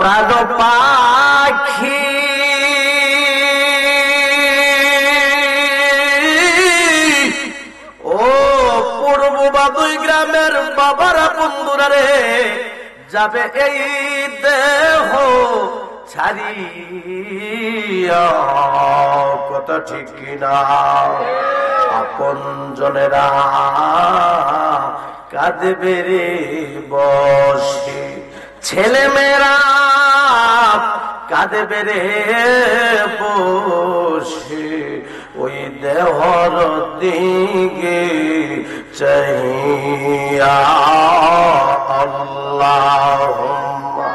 প্রাণ পাখি ও পূর্ব বাবুই গ্রামের বাবারা বন্ধুরা রে, যাবে এই দেহ ছাড়িয়া, কথা ঠিক কিনা? আপন জনেরা কাঁদবে রে বসে, ছেলে মেয়েরা কাঁদবে রে বসে, ওই দেহর দিকে চাহিয়া। আল্লাহুম্মা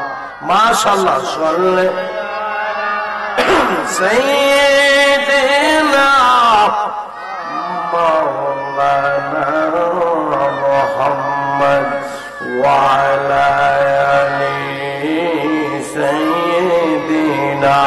মাশাআল্লাহ সাল্লি সাইয়্যিদিনা মাওলানা মুহাম্মদ ওয়া আলা আলি সাইয়্যিদিনা।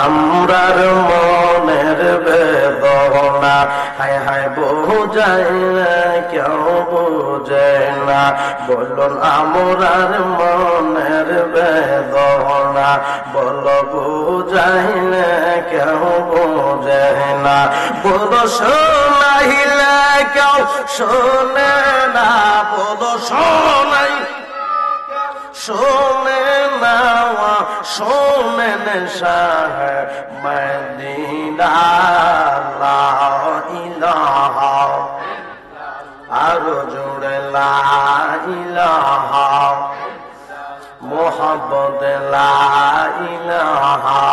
আমরার মনের বেদনা হায় হায় বোঝায় না, কেউ বোঝে না, বলুন আমরার মনের বেদনা, বলো বোঝায় না, কেউ বোঝে না, বলো শোনাইলে কেউ শোনে না, বলো শোনাই শোনে না, শোনেন শাহ মদিনা। লা ইলাহা আরো জোরে লা ইলাহা মুহাম্মদ লা ইলাহা।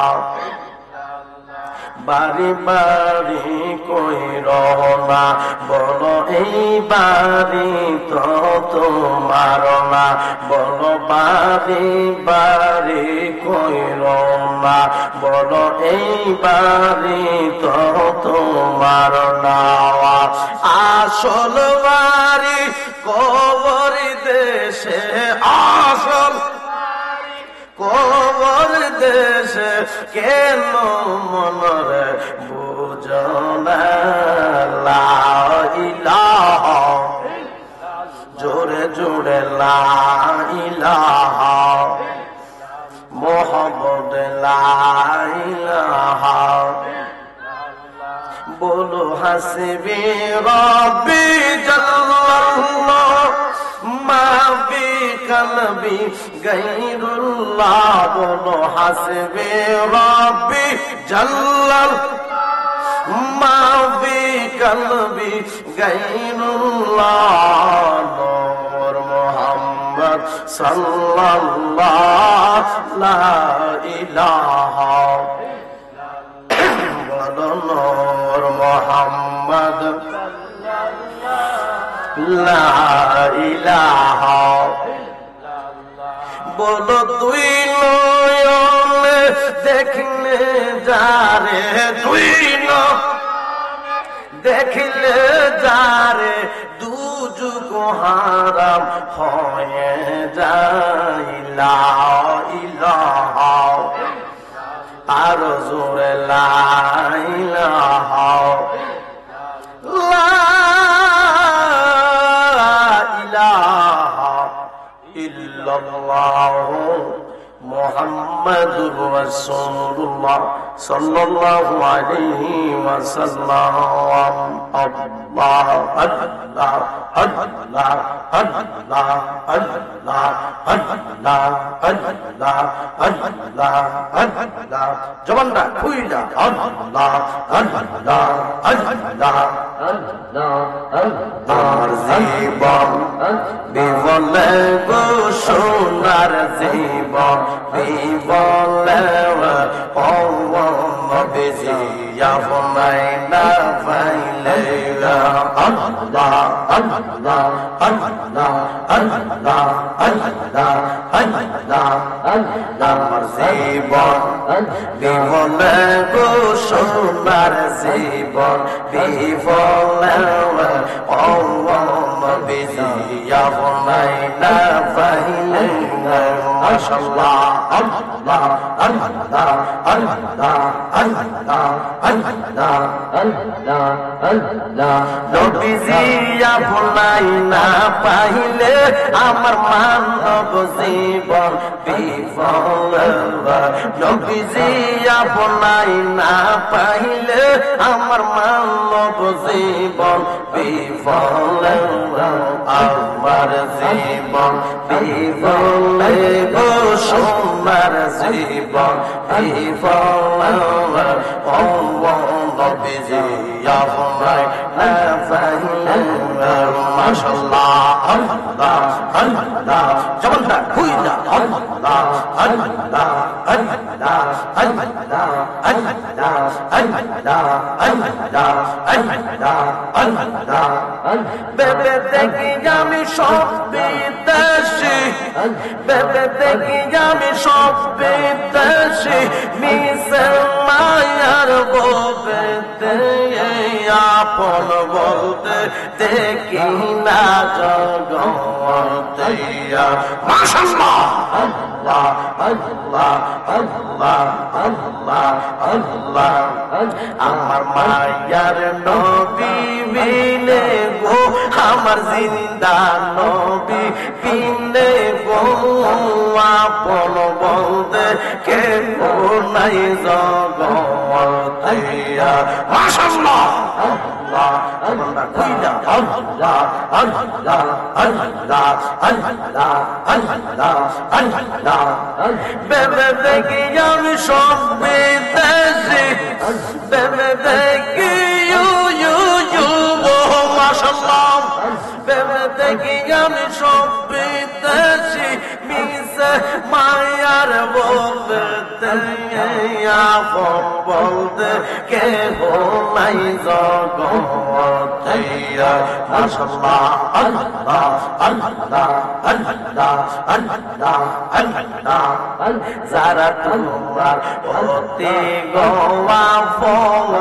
বাড়ি বাড়ি কই রহনা, বলো এই বাড়ি তো তোমার না, বলো বাড়ি বাড়ি কই রহনা, বলো এই বাড়ি তো তোমার না। আসল বাড়ি কবর দেশে, আসল কবর দেশে, কেন মনরে বুঝনা? লা ইলাহা জোরে জোরে লা ইলাহা মুহাম্মদ লা ইলাহা। বলো হাসবি রব্বি জাল্লাল্লাহ মা ফি কলবি গায়রুল্লাহ, বলো হাসবি রব্বি জাল্লাল্লাহ মা ফি কলবি গায়রুল্লাহ। নূর মুহাম্মদ সাল্লাল্লাহ লা ইলাহা, বলো নূর মুহাম্মদ লা ইলাহা। বলো দুই নয়নে দেখলে যারে, দুই দেখলে যারে, দুযুগ হারাম হয়ে যায়। লা ইলাহা আরো জোরে লা ইলাহা লা ইলাহা ইল্লাল্লাহ মুহাম্মাদুর রাসূলুল্লাহ সাল্লাল্লাহু আলাইহি ওয়াসাল্লাম। আল্লাহ আল্লাহ আল্লাহ আল্লাহ আল্লাহ আল্লাহ আল্লাহ আল্লাহ আল্লাহ, জবানটা খুইলা আল্লাহ আল্লাহ আল্লাহ আল্লাহ। আমার জীবন বিবলে গো সোনার জীবন বিবলে, ও নবীজি আপনাই না পাইলে। আল্লাহ আল্লাহ আল্লাহ আল্লাহ আল্লাহ আল্লাহ আল্লাহ। আমার জীবন বিবলে গো সোনার জীবন বিবলে, ও নবীজি আপনাই না পাইলে। মাশাআল্লাহ আল্লাহ আল্লাহ আল্লাহ আল্লাহ আল্লাহ আল্লাহ আল্লাহ। নবীজি আপনাই না পাইলে আমার মানব জীবন বিফল। নবীজি আপনাই না পাইলে আমার মানব জীবন বিফল। আমার জীবন বিফল গো সোনার জীবন বিফল। নবীজি আপনাই না পাইলে মাশাআল্লাহ আল্লাহ আল্লাহ জবানটা খুইলা আল্লাহ আল্লাহ আল্লাহ আল্লাহ আল্লাহ আল্লাহ আল্লাহ আল্লাহ আল্লাহ। বেবে দেখি আমি সব বিদেশি, বেবে দেখি আমি সব বিদেশি, মিশে মায়ার বলতে আপন বলতে দেখি না জগতে। মাশাআল্লাহ আল্লাহ আল্লাহ আল্লাহ আল্লাহ আল্লাহ। আমার মায়ার নবী বিনে গো আমার জিন্দা নবী বিনে গো আপন বলতে কে নাই জগতে। মাশাআল্লাহ আল্লাহ আল্লাহ কইলা আল্লাহ আল্লাহ আল্লাহ আল্লাহ আল্লাহ আল্লাহ। বেবে দেখি আমি সব বিদেশি, বেবে দেখি মাশাআল্লাহ। বেবে দেখি আমি সব বিদেশি, মিশে মায়ার বলতে আপন বলতে কেহ নাই জগতে। মাশাআল্লাহ আল্লাহ আল্লাহ আল্লাহ আল্লাহ আল্লাহ। যারা তোমার অতি গোয়াফল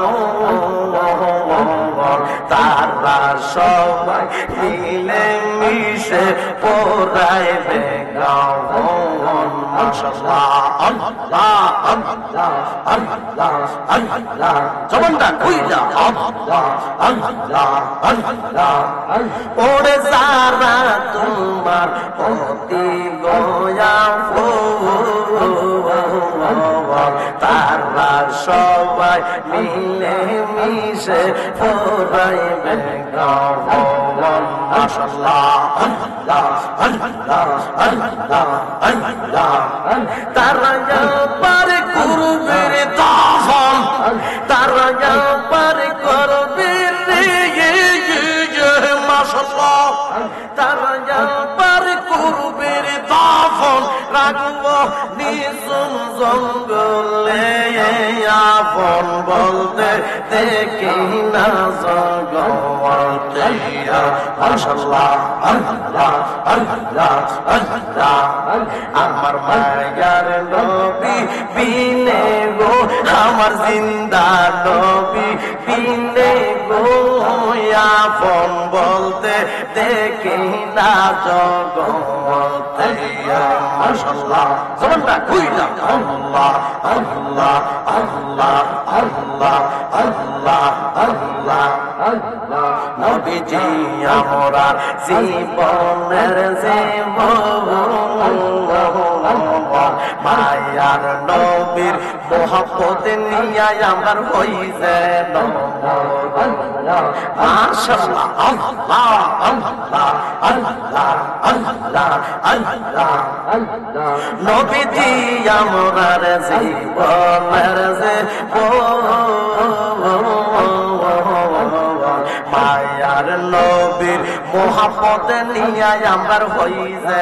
তারা সবাই মিলে মিশে পড়াইবে গাওন। মাশাআল্লাহ আল্লাহ আল্লাহ আল্লাহ আল্লাহ জবানটা খুইলা আল্লাহ আল্লাহ আল্লাহ। ওরে যারা তোমার অতি গোয়াফল তারা সবাই মিলে মিশে পড়াইবে গাওন। মাশাআল্লাহ আল্লাহ আল্লাহ আল্লাহ আল্লাহ। তারা পারে করবে দাফন, তারা পারে করবে মাশাআল্লাহ। তারা পারে করবে দাফন, রাখব নিঝুম জঙ্গলে আপন বলতে দেখি না জগতে। মাশাআল্লাহ আল্লাহ আল্লাহ আল্লাহ। আমার মায়ার নবী বিনে গো আমার জিন্দা নবী বিনে গো আপন বলতে দেখি না জগতে। মাশাআল্লাহ জবানটা খুইলা আল্লাহ আল্লাহ আল্লাহ আল্লাহ আল্লাহ আল্লাহ আল্লাহ। নবীজি আমরা জীবনের জীবন, মায়ার নবীর মোহাব্বত নিয়া আমার হইছে মাশাআল্লাহ আল্লাহ আল্লাহ আল্লাহ আল্লাহ আল্লাহ আল্লাহ। নবীজি আমার জীবনের মায়ার নবীর মোহাব্বত নিয়া আমার হইছে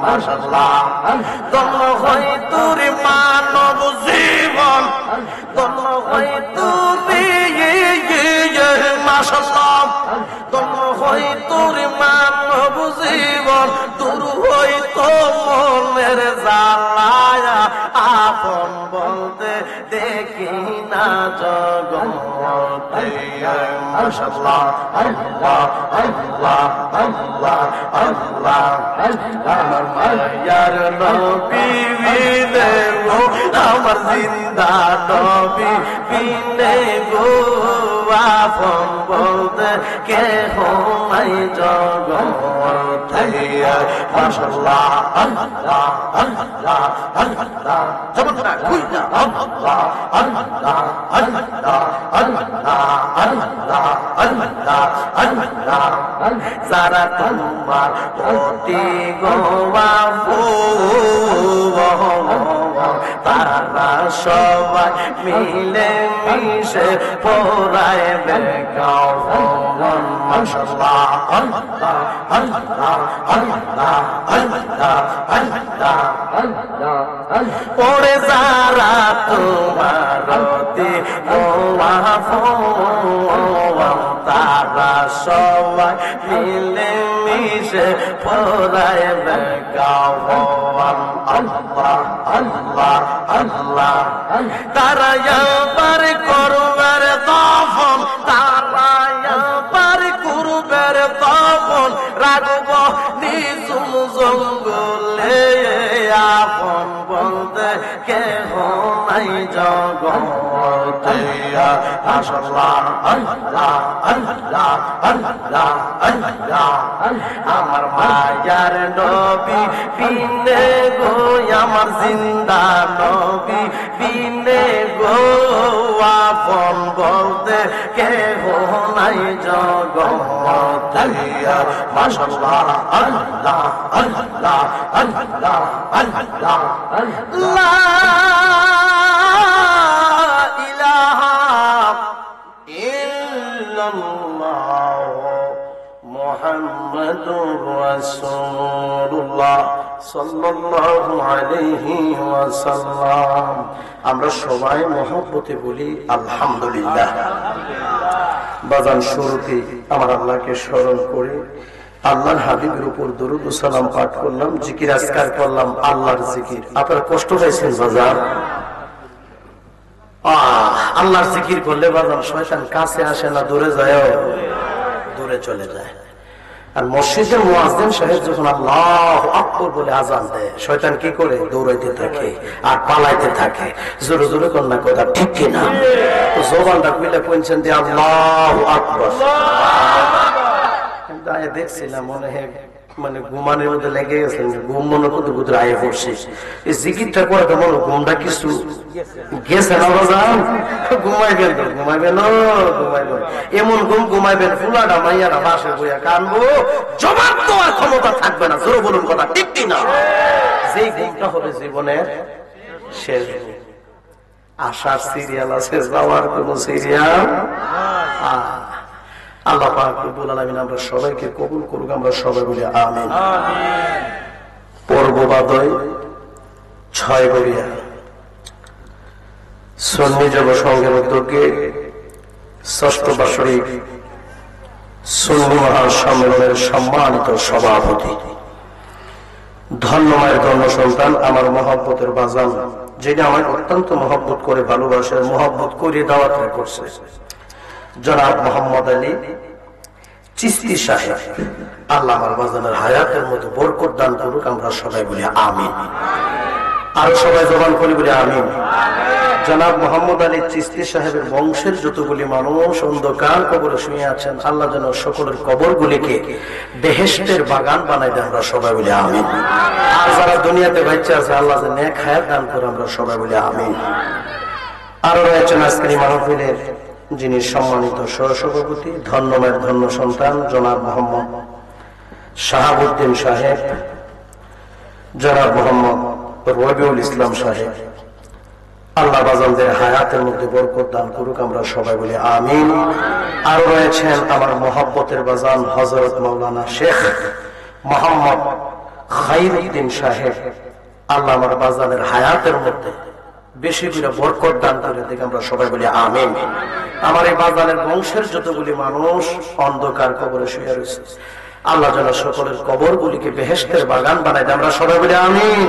মাশাআল্লাহ। ধন্য হই তোর মানব জীবন, ধন্য হই তোর মাশাআল্লাহ। ধন্য হই তোর মানব জীবন, দূর হই তো মনের জ্বালায়া আপন বলতে দেখি না জগতে। মাশাআল্লাহ, আল্লাহ আল্লাহ আল্লাহ আল্লাহ। আমার মায়ার নবী বিনে গো, আমার জিন্দা নবী বিনে গো, আপন বলতে কেহ নাই জগতে। মাশাআল্লাহ, আল্লাহ আল্লাহ আল্লাহ। যেমন না কইনা আল্লাহ আল্লাহ আল্লাহ আল্লাহ আল্লাহ আল্লাহ আল্লাহ। যারা তোমার প্রতি গোয়াবো, তারা সবাই মিলে মিশে পড়াইবে কাফন। মাশাআল্লাহ, আল্লাহ আল্লাহ আল্লাহ আল্লাহ আল্লাহ আল্লাহ। পড়ে যারা তোমার প্রতি গোয়াবো, তারা সবাই মিলে মিশে পড়াইবে কাফন। আল্লাহ আল্লাহ আল্লাহ। তারা আবার করবার তখন, তারা আবার করবার তখন, রাখব নিঝুম জঙ্গলে, আপন বলতে কেহ নাই জগতে। মাশাআল্লাহ, আল্লাহ আল্লাহ আল্লাহ আল্লাহ। আমার মায়ার নবী বিনে গো, আমার জিন্দা নবী বিনে গো, আপন বলতে কেহ নাই জগতে। মাশাআল্লাহ, আল্লাহ আল্লাহ আল্লাহ আল্লাহ। লা ইলাহা ইল্লাল্লাহ মুহাম্মাদুর রাসূলুল্লাহ সাল্লাল্লাহু আলাইহি ওয়াসাল্লাম। আমরা সবাই মহব্বতে বলি আলহামদুলিল্লাহ। বাজান শুরুতে আমার আল্লাহকে স্মরণ করে আল্লাহর হাবিবের উপর দরুদ ও সালাম পাঠ করলাম, জিকির আজকার করলাম, আল্লাহর জিকির। আপনারা কষ্ট পাইছেন বাজান? আল্লাহর জিকির করলে বাজান শয়তান কাছে আসে না, দূরে যায়, দূরে চলে যায়। আর মসজিদের মুয়াজ্জিন সাহেব যখন আল্লাহু আকবার বলে আযান দেয়, শয়তান কি করে? দৌড়াইতে থাকে আর পালাইতে থাকে। জোরে জোরে কন্যা কথা ঠিক কিনা? তো জবানটা খুলে পৌঁছেন দিয়ে আল্লাহু আকবার। দেখছিলাম মনে হয় মানে ঘুমানোর মধ্যে লেগে গেছেন, ঘুম মনে করতে করতে আয়ে পড়ছে। এই জিকিরটা করে তো মনে ঘুমটা কিছু গেছে না বাজান? ঘুমাইবেন তো, ঘুমাইবেন ঘুমাইবেন, এমন ঘুম ঘুমাইবেন ফুলাটা মাইয়ারা বাসে বইয়া কানবো, জবাব দেওয়ার ক্ষমতা থাকবে না। জোরে বলুন কথা ঠিক কিনা? যেই ঘুমটা হবে জীবনের শেষ ঘুম। আসার সিরিয়াল আছে, যাওয়ার কোন সিরিয়াল। আল্লাহ পাক রব্বুল আলামিন আমরা সবাইকে কবুল করুক, আমরা সবাই বলি আমিন। পর্ববাদয় 6 গড়িয়া সুন্নি যুব সংঘের উদ্যোগে 6ষ্ঠ বার্ষিক সুন্নি মহাসম্মেলনের সম্মানিত সভাপতি, ধন্য মায়ের ধন্য সন্তান, আমার মহব্বতের বাজান, যেটা আমার অত্যন্ত মহব্বত করে ভালোবাসে, মহব্বত করে দাওয়াত করছে, জনাব মোহাম্মদ আলী চিশতি সাহেব। আল্লাহ আমার বাজানের হায়াতের মধ্যে বরকত দান করুক, আমরা সবাই বলি আমিন। আর সবাই জবান করে বলি আমিন। জনাব মোহাম্মদ আলী চিশতি সাহেবের বংশের যতগুলি মানুষ অন্ধকার কবরে শুয়ে আছেন, আল্লাহ যেন সকলের কবরগুলিকে বেহেশতের বাগান বানাই দেন, আমরা সবাই বলি আমিন। আর যারা দুনিয়াতে বাচ্চা আছে, আল্লাহ যেন নেক হায়াত দান করে, আমরা সবাই বলি আমিন। আরো রয়েছেন আজকের মাহফিলের যিনি সম্মানিত সহসভাপতি, ধন্য মায়ের ধন্য সন্তান, জনাব মোহাম্মদ শাহাবুদ্দিন সাহেব, জনাব মোহাম্মদ রবিউল ইসলাম সাহেব। আল্লাহ বাজানদের হায়াতের মধ্যে বরকত দান করুক, আমরা সবাই বলি আমিন। আরো রয়েছেন আমার মহব্বতের বাজান হযরত মাওলানা শেখ মোহাম্মদ খায়রুদ্দিন সাহেব। আল্লাহ আমার বাজানের হায়াতের মধ্যে বেশি করে বরকত দান করে দেখে, আমরা সবাই বলি আমিন। আমার এই বাজানের বংশের যতগুলি মানুষ অন্ধকার কবরে শুয়ে রয়েছে, আল্লাহ যেন সকলের কবরগুলিকে বেহেশতের বাগান বানায় দেয়, আমরা সবাই বলি আমিন।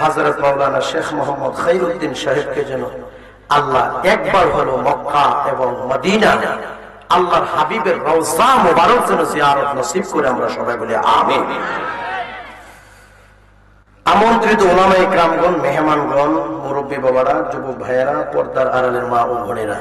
হযরত মাওলানা শেখ মোহাম্মদ খায়রুদ্দিন সাহেবকে যেন আল্লাহ একবার হলো মক্কা এবং মদিনা আল্লাহর হাবিবের রওজা মুবারক যেন জিয়ারত নসিব করে আমরা সবাই বলি আমিন। আমন্ত্রিত উলামায়ে কিরামগণ, মেহমানগণ, মুরব্বী বাবারা, যুবক ভাইয়েরা, পর্দার আড়ালের মা ও বোনেরা,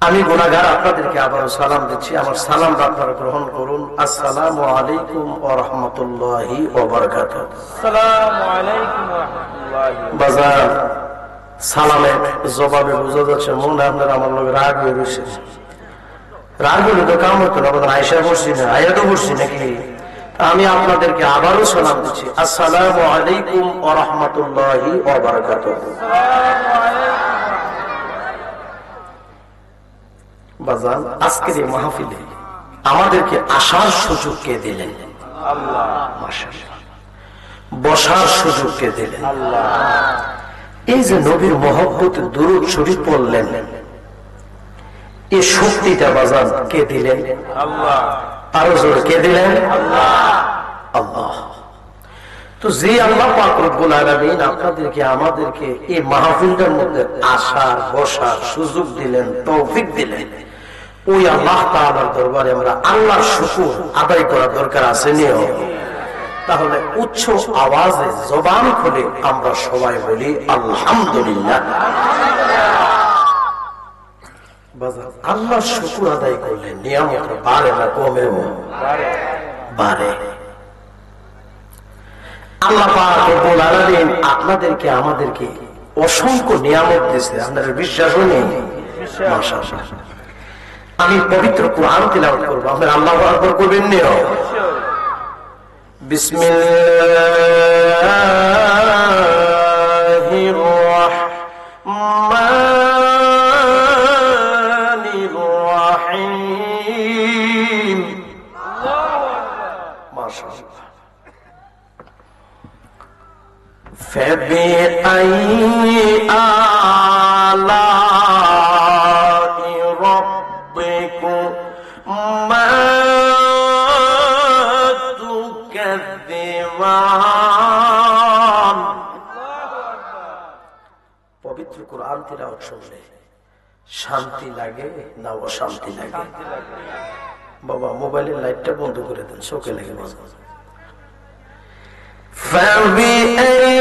আমি গুনাহগার আপনাদেরকে আবারও সালাম দিচ্ছি। আমার সালাম আপনারা গ্রহণ করুন। আসসালামু আলাইকুম ওয়া রাহমাতুল্লাহি ওয়া বারাকাতুহু। আসসালামু আলাইকুম ওয়া রাহমাতুল্লাহি। বাজার সালামের জবাবে বোঝা যাচ্ছে মনে আপনার আমার লোক রাগ হয়ে রয়েছে। রাগ হলে তো কাম হতো না, আয়সা বসছি না, আয়া তো বসছি নাকি। আমি আপনাদেরকে আবারও সালাম দিচ্ছি। আসসালামু আলাইকুম ওয়া রাহমাতুল্লাহি ওয়া বারাকাতুহু। বাজান আজকের এই মাহফিলে আমাদেরকে আসার সুযোগ কে দিলেন? আল্লাহ। মাশাআল্লাহ। বসার সুযোগ কে দিলেন? আল্লাহ। এই যে নবীর মহব্বতে দুরূদ শরীফ পড়লেন, এই শক্তিটা বাজান কে দিলেন? আল্লাহ। আরো জোর কে দিলেন? আল্লাহ। আল্লাহ। তো যে আল্লাহ পাক রব্বুল আলামিন আপনাদেরকে আমাদেরকে এই মাহফিলটার মধ্যে আসার বসার সুযোগ দিলেন, তৌফিক দিলেন, ওই আল্লাহ তাআলার দরবারে আমরা আল্লাহর শুকর আদায় করা দরকার আছে নিও। তাহলে উচ্চ আওয়াজে জবান খুলে আমরা সবাই বলি আলহামদুলিল্লাহ। আল্লাহর শুকর আদায় করলে নিয়ামত বাড়ে না কমে? বাড়ে। আল্লাহ পাক রব্বুল আলামিন আপনাদেরকে আমাদেরকে অসংখ্য নিয়ামত দিয়েছে, আপনাদের বিশ্বাস নেই? মাশাআল্লাহ। আমি পবিত্র কোরআন তিলাওয়াত করব, আপনারা আল্লাহু আকবার করবেন নিও। বিসমিল্লাহির রাহমানির রাহিম। মাশাআল্লাহ। فبأي آلاء ربكما تكذبان। পবিত্র কোরআন তিলাওয়াত শুনলে শান্তি লাগে না অশান্তি লাগে? বাবা মোবাইলের লাইটটা বন্ধ করে দেন, চোখে লাগে। فبأي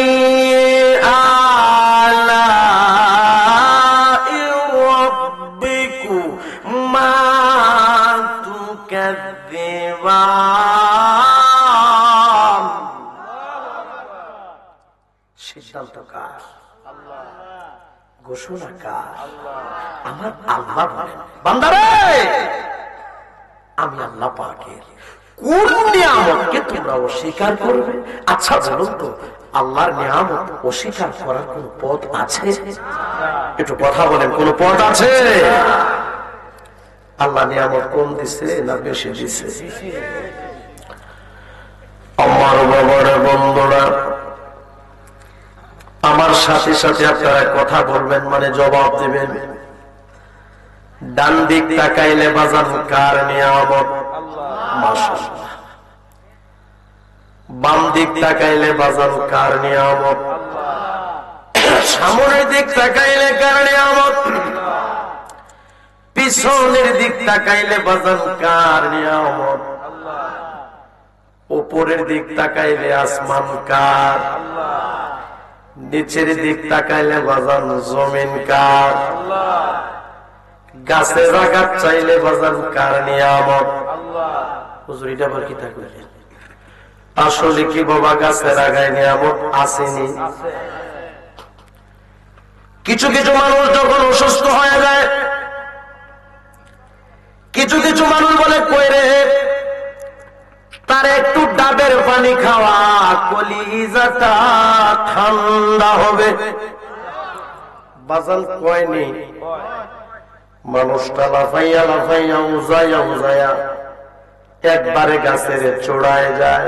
آلاء ربكما تكذبان। সিদ্ধান্ত কার? ঘোষণা কার? আমার আল্লাহ বলেন, বান্দারে আমি আল্লাহ পাকের কোন নিয়ামতকে তোমরা অস্বীকার করবে? আচ্ছা বলুন তো, আল্লাহর নিয়ামত অস্বীকার করার কোন পথ আছে? একটু কথা বলেন, কোন পথ আছে? আল্লাহ নিয়ামত কম দিছে না বেশি দিছে? আমার বাবার বন্ধুরা, আমার সাথে সাথে আপনারা কথা বলবেন, মানে জবাব দেবেন। ডান দিক তাকাইলে বাজান কার নিয়ামত? মাশাআল্লাহ। বাম দিক তাকাইলে বাজান কার নিয়ামত? সামনের দিক তাকাইলে কার নিয়ামত? পিছনের দিক তাকাইলে বাজান কার নিয়ামত? উপরের দিক তাকাইলে আসমান কার? নিচের দিক তাকাইলে বাজান জমিন কার? গাছে জাগাত চাইলে বাজান কার নিয়ামত? হুজুর এটা আবার কি থাকবে? আসলে কি বাবা গাছের আগায় নিয়ামত আসেনি? কিছু কিছু মানুষ যখন অসুস্থ হয়ে যায়, কিছু কিছু মানুষ বলে কই রে, তার একটু ডাবের পানি খাওয়া, কলিজাটা ঠান্ডা হবে। বাজান কয়নি? মানুষটা লাফাইয়া লাফাইয়া উজাইয়া উজাইয়া একবারে গাছের চড়ায় যায়,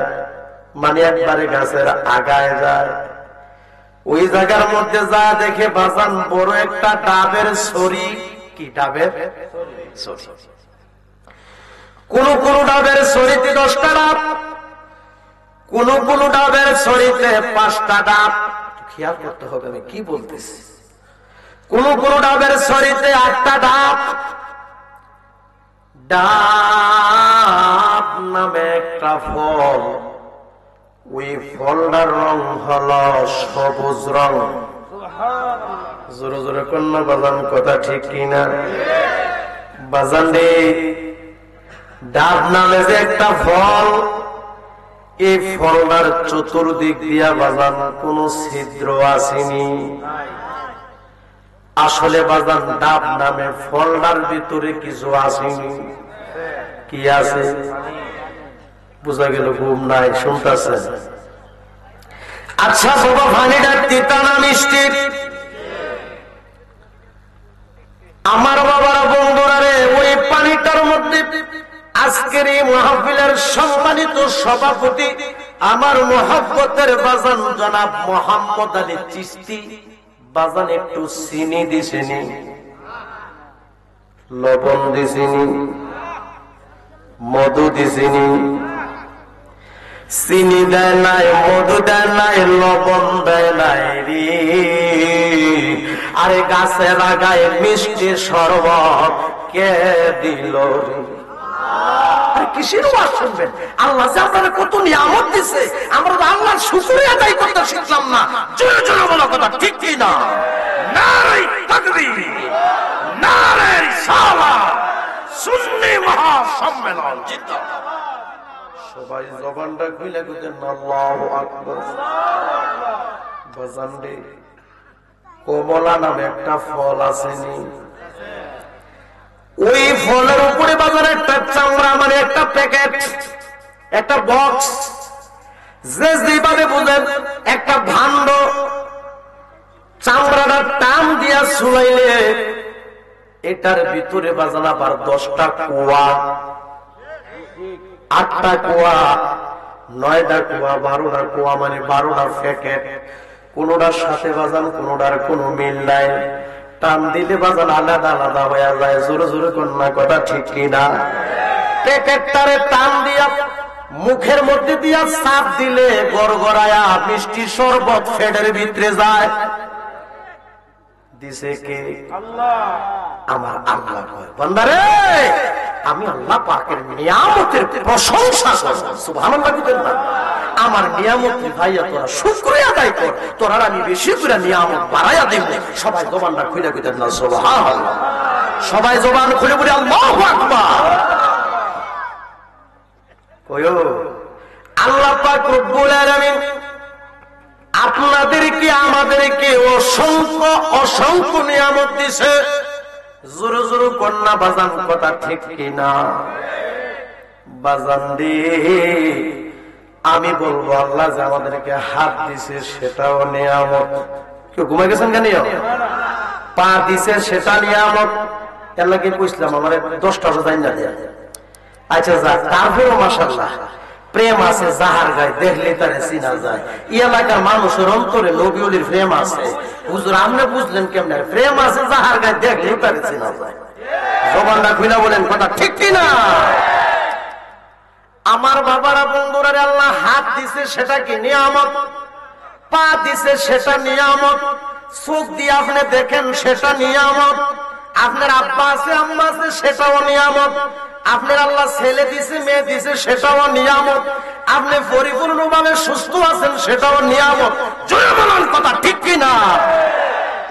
মানে একবারে গাছের আগায় যায়। ওই জায়গার মধ্যে যা দেখে বাজান বড় একটা ডাবের ছড়ি। কি ডাবের ছড়ি? কোন কোন ডাবের ছড়িতে 10টা ডাব, কোন কোন ডাবের ছড়িতে 5টা ডাব, খেয়াল করতে হবে আমি কি বলতেছি। কোন কোন ডাবের ছড়িতে 8টা ডাব। ডাব নামে একটা ফল, ওই ফলটার রং হলো সবুজ রং। জোরে জোরে কন্যা বাজান, কথা ঠিক কিনা বাজান রে? ডাব নামে যে একটা ফল, এই ফলটার চতুর্দিক দিয়া বাজান কোন ছিদ্র আসেনি। আসলে বাজান ডাব নামে ফলটার ভিতরে কিছু আসেনি। কি আছে? বুঝা গেল ঘুম নাই, শুনতেছেন? আচ্ছা বাবা, পানিটা তিতা না মিষ্টি? আমার বাবারা বন্ধুরা রে, ওই পানিটার মধ্যে আজকের এই মাহফিলের সম্মানিত সভাপতি আমার মহব্বতের বাজান জনাব মোহাম্মদ আলী চিশতি বাজান একটু চিনি দিছেনি, লবণ দিছেনি, মধু দিছেনি। চিনি দেয় নাই, মধু দেয় নাই, লবণ দেয় নাই রে। আরে গাছের আগায় মিষ্টি শরবত কে দিল রে? কিসের ওয়াজ শুনবেন? আল্লাহ যে আপনারা কত নিয়ামত দিছে, আমরা তো আল্লাহর শুকরিয়া আদায় করতে শিখলাম না। জোরে জোরে বলা কথা ঠিক কি না? নারে তাকবীর, নারে রিসালাত, সুন্নি মহাসম্মেলন জিন্দাবাদ। সবাই জবানটা খুলে খুঁজেন আল্লাহু আকবার। বাজান রে, কমলা নামে একটা ফল আসেনি, ওই ফলের উপরে বাজার একটা চামড়া মানে একটা প্যাকেট, একটা বক্স, যে যেভাবে বুঝেন একটা ভাণ্ড, চামড়াটা টান দিয়া ছুঁড়াইলে এটার ভিতরে বাজান আবার 10টা কুয়া, 8টা কুয়া, 9টা কুয়া, 12টা কুয়া, মানে 12টা প্যাকেট। কোনটার সাথে বাজান কোনটার কোনো মিল নাই। টান দিলে বাজান আলাদা আলাদা হয়ে যায়। জোরে জোরে কন্যা, কথা ঠিক কিনা? প্যাকেটটারে টান দিয়া মুখের মধ্যে দিয়া চাপ দিলে গড়গড়ায়া মিষ্টি শরবত ফেডের ভিতরে যায়। দিছে কে? আল্লাহ। আমার আল্লাহ কয়, বান্দারে আমি আল্লাহ পাকের নিয়ামতের প্রশংসা করব। সুবহানাল্লাহ বলেন না? আমার নিয়ামত ভাইয়া তোরা শুকরিয়া আদায় কর, তোরা আমি বেশি করে নিয়ামত বাড়াইয়া দেব। সবাই জবানটা খুলে কইতেন না সুবহানাল্লাহ? সবাই জবান খুলে বলি আল্লাহু আকবার। কয়ো আল্লাহ পাক রব্বুল আলামিন আপনাদেরকে আমাদেরকে অসংখ্য অসংখ্য নিয়ামত দিছে। জোরে জোরে কন্যা বাজান, কথা ঠিক কিনা বাজান রে? আমি বলবো আল্লাহ যে আমাদেরকে হাত দিছে সেটাও নিয়ামত। কেউ ঘুমাই গেছেন কেন? পা দিছে সেটা নিয়ামত। এলাকে কইছিলাম আমার 10টা জানি না দেয়া। আচ্ছা যাক, তারপরেও মাশাআল্লাহ প্রেম আছে যাহার গায়ে, দেখলে তারে চিনা যায়। এই এলাকার মানুষের অন্তরে নবী ওলির প্রেম আছে। হুজুর আপনি বুঝলেন কেমনে? প্রেম আছে যাহার গায়ে, দেখলে তারে চিনা যায়। জবানটা খুলে বলেন, কথা ঠিক কিনা? আমার বাবারা বন্ধুরা, আল্লাহ হাত দিছে সেটা কি নিয়ামত, পা দিছে সেটা নিয়ামত, চোখ দিয়ে আপনি দেখেন সেটা নিয়ামত, আপনার আব্বা আছে আম্মা আছে সেটাও নিয়ামত, আপনার আল্লাহ ছেলে দিছে মেয়ে দিছে সেটাও নিয়ামত, আপনি পরিপূর্ণভাবে সুস্থ আছেন সেটাও নিয়ামত। জোরে বলার কথা ঠিক কিনা?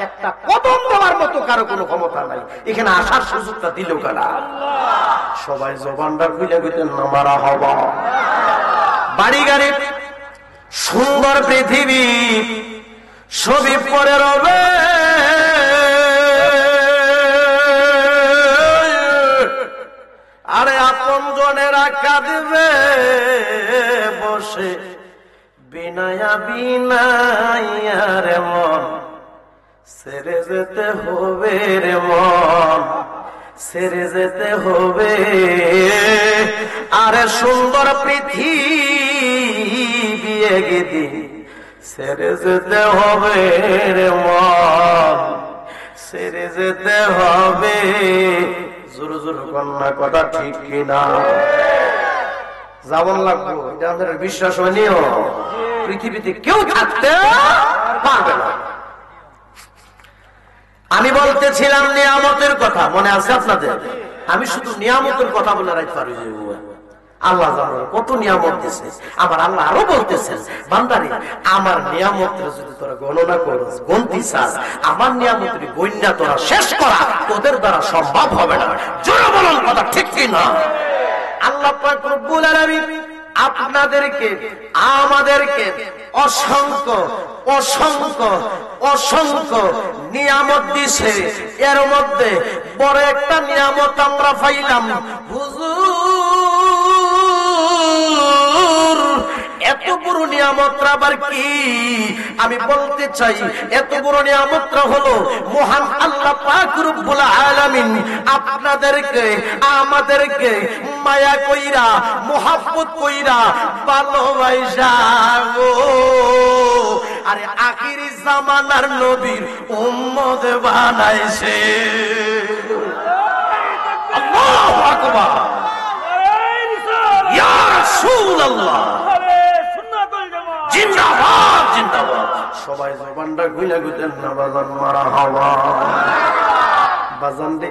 একটা কদম দেওয়ার মতো কারো কোনো ক্ষমতা নাই। এখানে আসার সুযোগটা দিল কারা? সবাই জবানটা খুলে খুঁজেন না মারহাবা। বাড়ি গাড়ি, সুন্দর পৃথিবী সবই পরে রবে, আরে আপন জনেরা কাঁদবে বসে, বিনায়া বিনাইয়া রে মন ছেড়ে যেতে হবে রে মন, ছেড়ে যেতে হবে। আরে সুন্দর পৃথিবী একদিন ছেড়ে যেতে হবে রে মন, ছেড়ে যেতে হবে। জোর জোর কন্যা, কথা ঠিক কিনা? যেমন লাগবো এটা আমাদের বিশ্বাস হয়নিও, পৃথিবীতে কেউ থাকতে পারবে না। আমি বলতেছিলাম নিয়ামতের কথা, মনে আছে আপনাদের? আমি শুধু নিয়ামতের কথা বলে রাখতে পারি যে আল্লাহ জানেন কত নিয়ামত দিয়েছে। আমার আল্লাহ আরো বলতেছেন, বান্দারে আমার নিয়ামতের যদি তোরা গণনা করস, গন্তি চাস, আমার নিয়ামতের গণ্যা তোরা শেষ করা তোদের দ্বারা সম্ভব হবে না। জোরে বলুন কথা ঠিক কি না? আল্লাহ পাক রব্বুল আলামিন আপনাদেরকে আমাদেরকে অসংখ্য অসংখ্য অসংখ্য নিয়ামত দিছে। এর মধ্যে বড় একটা নিয়ামত আমরা পাইলাম, হুজুর এত বড় নিয়ামতটা আবার কি? আমি বলতে চাই এত বড় নিয়ামতটা হলো মহান আল্লাহ পাক রব্বুল আলামিন আপনাদেরকে আমাদেরকে মায়া কইরা মোহাব্বত কইরা ভালোবাসা গো আরে আখিরি জামানার নবীর উম্মত বানাইছে। আল্লাহু আকবার, ইয়া রাসূলুল্লাহ, জিন্দাবাদ জিন্দাবাদ। সবাই জবানটা গুইলা গুতেন না বাজান, মারহাবা বাজান দে।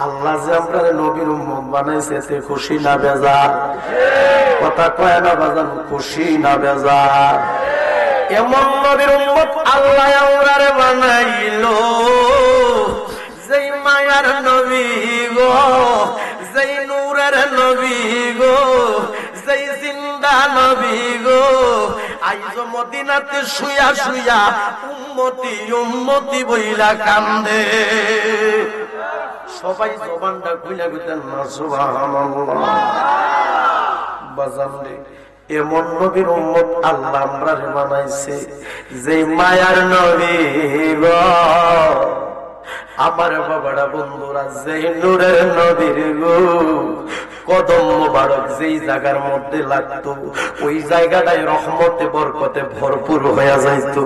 আল্লাহ যে আপনার নবীর উম্মত বানাইছে এতে খুশি না বেজার? কথা কয় না বাজান, খুশি না বেজার? এমন নবীর উম্মত আল্লাহ আমরারে বানাইলো, যেই মায়ার নবী গো, যেই নূরের নবী গো, যেই জিন্দা নবী গো, আইজ মদিনাতে শুয়া শুয়া উম্মতি উম্মতি বইলা কান্দে। সবাই জবানটা খুইলা গুতেন না সুবহানাল্লাহ বাজান। এমন নবীর উম্মত আল্লাহ আমরারে বানাইছে, যে মায়ার নবী গো আমার বাবারা বন্ধুরা, যে নূরের নবীর গো কদম মোবারক যেই জায়গার মধ্যে লাগতো ওই জায়গাটায় রহমতে বরকতে ভরপুর হয়ে যাইতো।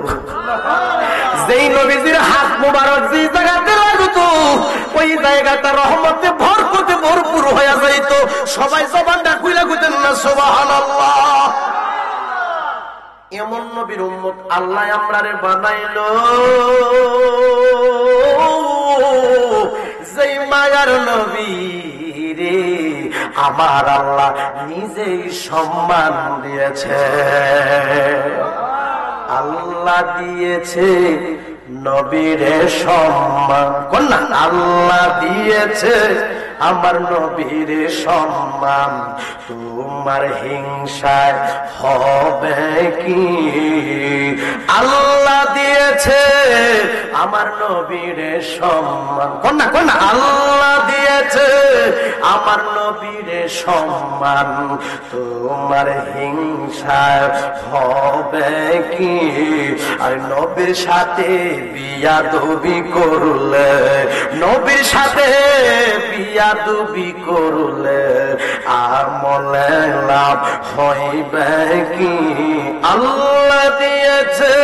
যেই নবীজির হাত মোবারক যেই জায়গাতে লাগতো ওই জায়গাটা রহমতে বরকতে ভরপুর হয়ে যাইতো। সবাই জবানটা খুইলা গুতেন না সুবহানাল্লাহ। এমন নবীর উম্মত আল্লাহ আমরারে বানাইলো, যেই মায়ার নবী রে আমার আল্লাহ নিজেই সম্মান দিয়েছে। আল্লাহ দিয়েছে নবীরে সম্মান, কন্যা আল্লাহ দিয়েছে আমার নবীরে সম্মান। তোমার হিংসায় হবে কি? আল্লাহ দিয়েছে আমার নবীরে সম্মান, কন্যা কন্যা আল্লাহ দিয়েছে আমার নবীরে সম্মান। তোমার হিংসায় হবে কি? আর নবীর সাথে বিয়াদবি করলে, নবীর সাথে বিয়াদবি করলে আমলে লাভ হইবে কি? আল্লাহ দিয়েছে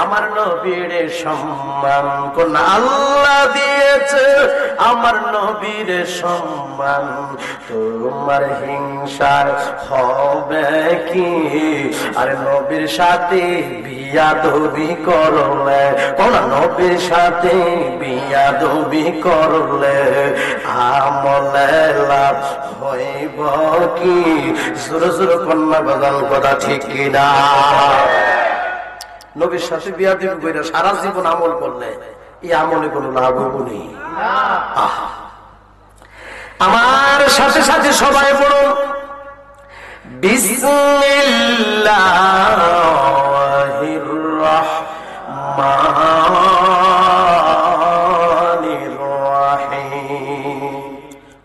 আমার নবীর সম্মান, কোন আল্লাহ দিয়েছে আমার নবীর সম্মান। তোমার হিংসার হবে কি? আর নবীর সাথে বিয়াদবি করলে, কোন নবীর সাথে বিয়াদবি করলে আমলে লাভ হইব কি? জোরে জোরে কন্যা বাজান কথা ঠিক কিনা? নবীর সাথে বিয়াদবি করে সারা জীবন আমল করলে এই আমলে কোনো লাভ হইব নি? আমার সাথে সাথে সবাই বলুন বিসমিল্লাহির রাহমানির রাহিম।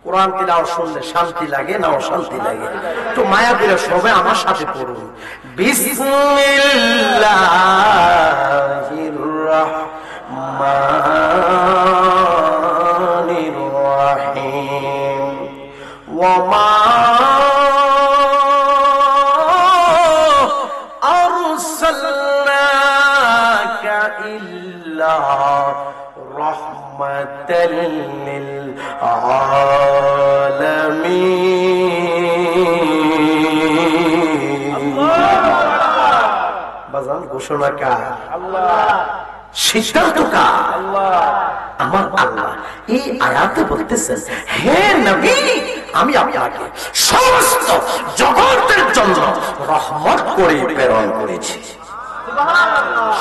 কোরআন তিলাওয়াত শুনলে শান্তি লাগে না অশান্তি লাগে? তো মায়া করে সবাই আমার সাথে পড়ুন বিসমিল্লাহির রাহমানির রাহিম। ওয়া আরসালনাকা ইল্লা রাহমাতাল লিল আলামিন। ঘোষণা কার? আল্লাহ। সিদ্ধান্ত কার? আল্লাহ। আমার আল্লাহ। এই আয়াতে বলতেছেন, হে নবী, আমি আপনাকে সমস্ত জগতের জন্য রহমত করে প্রেরণ করেছি।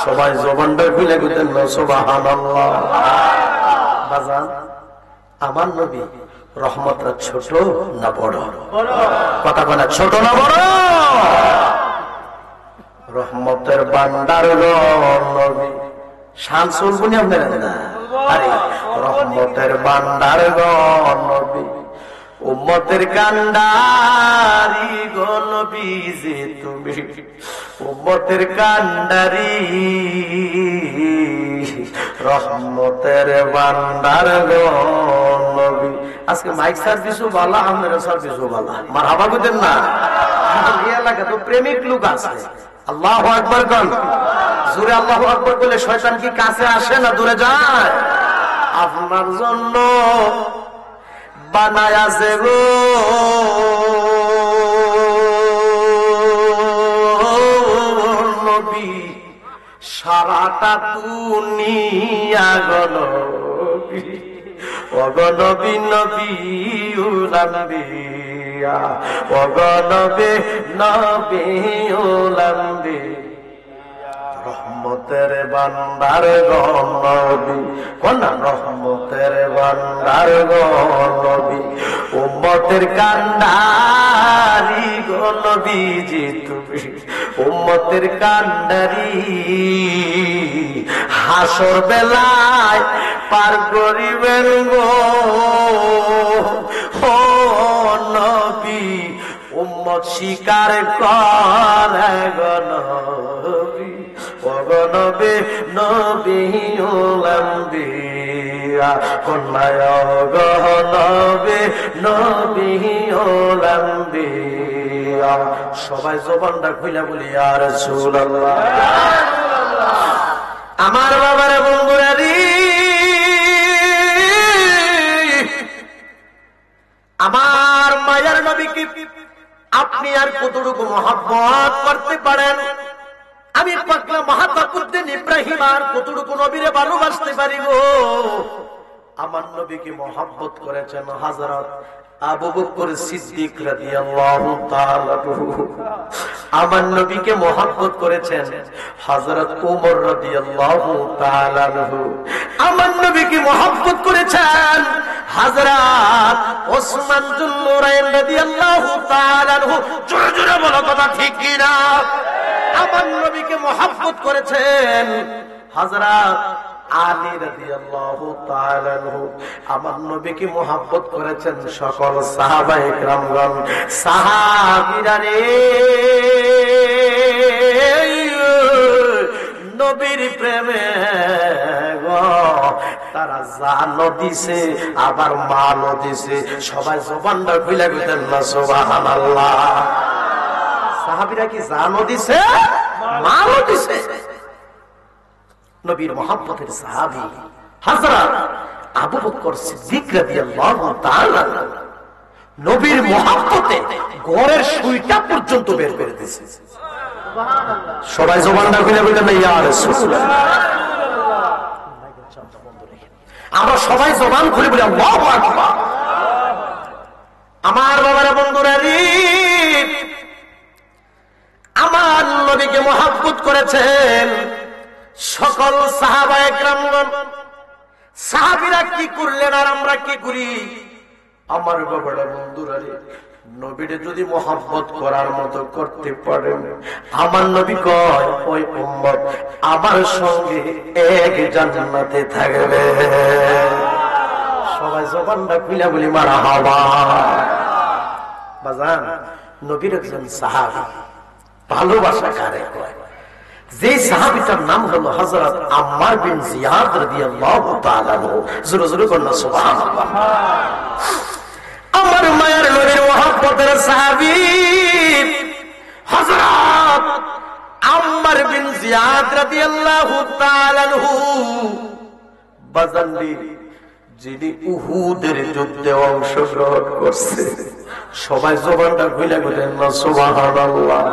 সবাই জবানটা খুলে দিতেন না সুবহানাল্লাহ। বাজান, আমার নবী রহমতটা ছোট না বড়? কথা বলে ছোট না বড়? রহমতের ভান্ডার গো নবী, শামসুল বুনি আপনারা না? আরে রহমতের ভান্ডার গো নবী, উম্মতের কান্ডারি গো নবী যে তুমি, উম্মতের কান্ডারি, রহমতের ভান্ডার গো নবী। আজকে মাইক সার্ভিসও ভালো, আপনার সার্ভিসও ভালো, মারহাবা কইতেন না? এই এলাকা তো প্রেমিক লোক আছে। আল্লাহু আকবার কোন জোরে আল্লাহু আকবার বলে শয়তান কি কাছে আসে না দূরে যায়? আপনার জন্য বানায়া যে গো নবী সারাটা দুনিয়া গো নবী, ও গো নবী নবীউল আম্বিয়া, ও গো নবী নবীউল আম্বিয়া, রহমতের ভান্ডার গো নবী, কোন রহমতের ভান্ডার গো নবী, উম্মতের কান্ডারি গো নবী জি তুমি, উম্মতের কান্ডারি, হাসর বেলায় পার করিবেন গো ও নবী, উম্মত স্বীকার করে গো নবী, ও গো নবী নবীউল আম্বিয়া, কন্যায় গো নবী নবীউল আম্বিয়া। সবাই জবানটা খুলে বলি ইয়া রাসূলুল্লাহ। আমার বাবার বন্ধুরা রে, আমার মায়ের নবীকে আপনি আর কতটুকু মহব্বত করতে পারেন? আমি পাগলা মাহতাবুদ্দিন ইব্রাহিম আর কতটুকু নবীরে ভালোবাসতে পারি গো? আমার নবীকে মহব্বত করেছেন হযরত আবু বকর সিদ্দিক রাদিয়াল্লাহু তাআলা, আমার নবীকে মহব্বত করেছেন হযরত ওমর রাদিয়াল্লাহু তাআলা, আমার নবীকে মহব্বত করেছেন হযরত ওসমান যুল নুরাইন রাদিয়াল্লাহু তাআলা। জোরে জোরে বলো কথা ঠিক কি না? আমার নবীকে মহব্বত করেছেন হযরত আলী রাদিয়াল্লাহু তাআলা, আমার নবীকে মহব্বত করেছেন সকল সাহাবায়ে কেরামগণ। সাহাবীরা রে, নবীর প্রেমে গো তারা জানও দিছে আবার মালও দিছে। সবাই জবানটা খুলে কইতেন না সুবহানাল্লাহ। সাহাবীরা কি জানও দিছে মালও দিছে? নবীর মহব্বতের সাহাবী হযরত আবু বকর সিদ্দিক রাদিয়াল্লাহু তাআলা নবীর মহব্বতে ঘরের সুইটা পর্যন্ত বের করে দিয়েছে। সুবহানাল্লাহ। সবাই জবানটা খুলে বলেন না ইয়া রাসূলুল্লাহ। আমরা সবাই জবান খুলে বলি আল্লাহু আকবার। আমার বাবারা বন্ধুরা রে, আমার নবীকে মহব্বত করেছেন সকল সাহাবায়ে কেরামগণ। সাহাবীরা কি করলেন আর আমরা কি করি? আমার বাবারা বন্ধুরা রে, নবীরে যদি মহব্বত করার মতো করতে পারেন, আমার নবী কয় ওই উম্মত আমার সঙ্গে এক জান্নাতে থাকবে। সবাই জবানটা খুলে বলি মারহাবা। বাজান, নবীর একজন সাহাবী, ভালোবাসা কারে কয়? যে সাহাবীটার নাম হলো হযরত আম্মার বিন জিয়াদ রাদিয়াল্লাহু তাআলা। জোরে জোরে বলুন সুবহানাল্লাহ। আমার মায়ের নবীর মহব্বতের সাহাবী হযরত আম্মার বিন জিয়াদ রাদিয়াল্লাহু তাআলা। বাজানদি, যিনি উহুদের যুদ্ধে অংশগ্রহণ করছে, সবাই জবানটা খুলে বলেন না সুবহানাল্লাহ।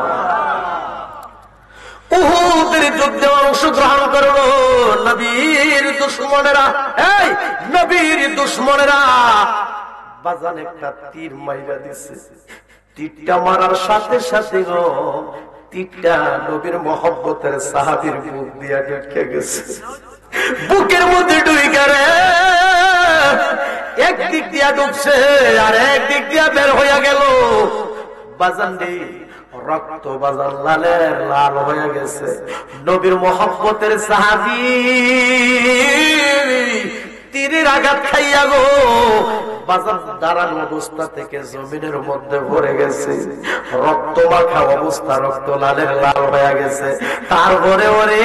উহুদের যুদ্ধে অংশগ্রহণ করলো নবীর দুশমনেরা। এই নবীর দুশমনেরা বাজান একটা তীর মাইরা দিছে। তীরটা মারার সাথে সাথে গো তীরটা নবীর মহব্বতের সাহাবীর বুক দিয়া ঢুকে গেছে। বুকের মধ্যে ঢুকে রে একদিক দিয়া ঢুকছে আর একদিক দিয়া বের হইয়া গেল। বাজান রে রক্ত বাজান লালের লাল হয়ে গেছে। নবীর মহব্বতের সাহাবী তীরের আঘাত খাইয়া গো বাজান দাঁড়ানো অবস্থা থেকে জমিনের মধ্যে পড়ে গেছে। রক্ত মাখা অবস্থা, রক্ত লালের লাল হয়ে গেছে। তারপরে ওরে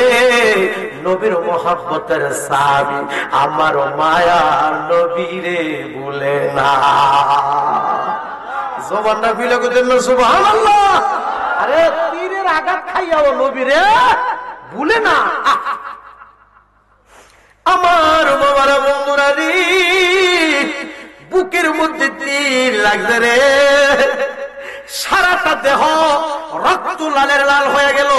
নবীর মহব্বতের সাহাবী আমার মায়ার নবীরে বলে না। জবানটা খুলে কইতেন না সুবহানাল্লাহ। আরে তীরের আঘাত খাইয়াও নবীরে ভুলে না। আমার বাবার বন্ধুরা রে বুকের মধ্যে তীর লাগছে রে, সারাটা দেহ রক্ত লালের লাল হয়ে গেল।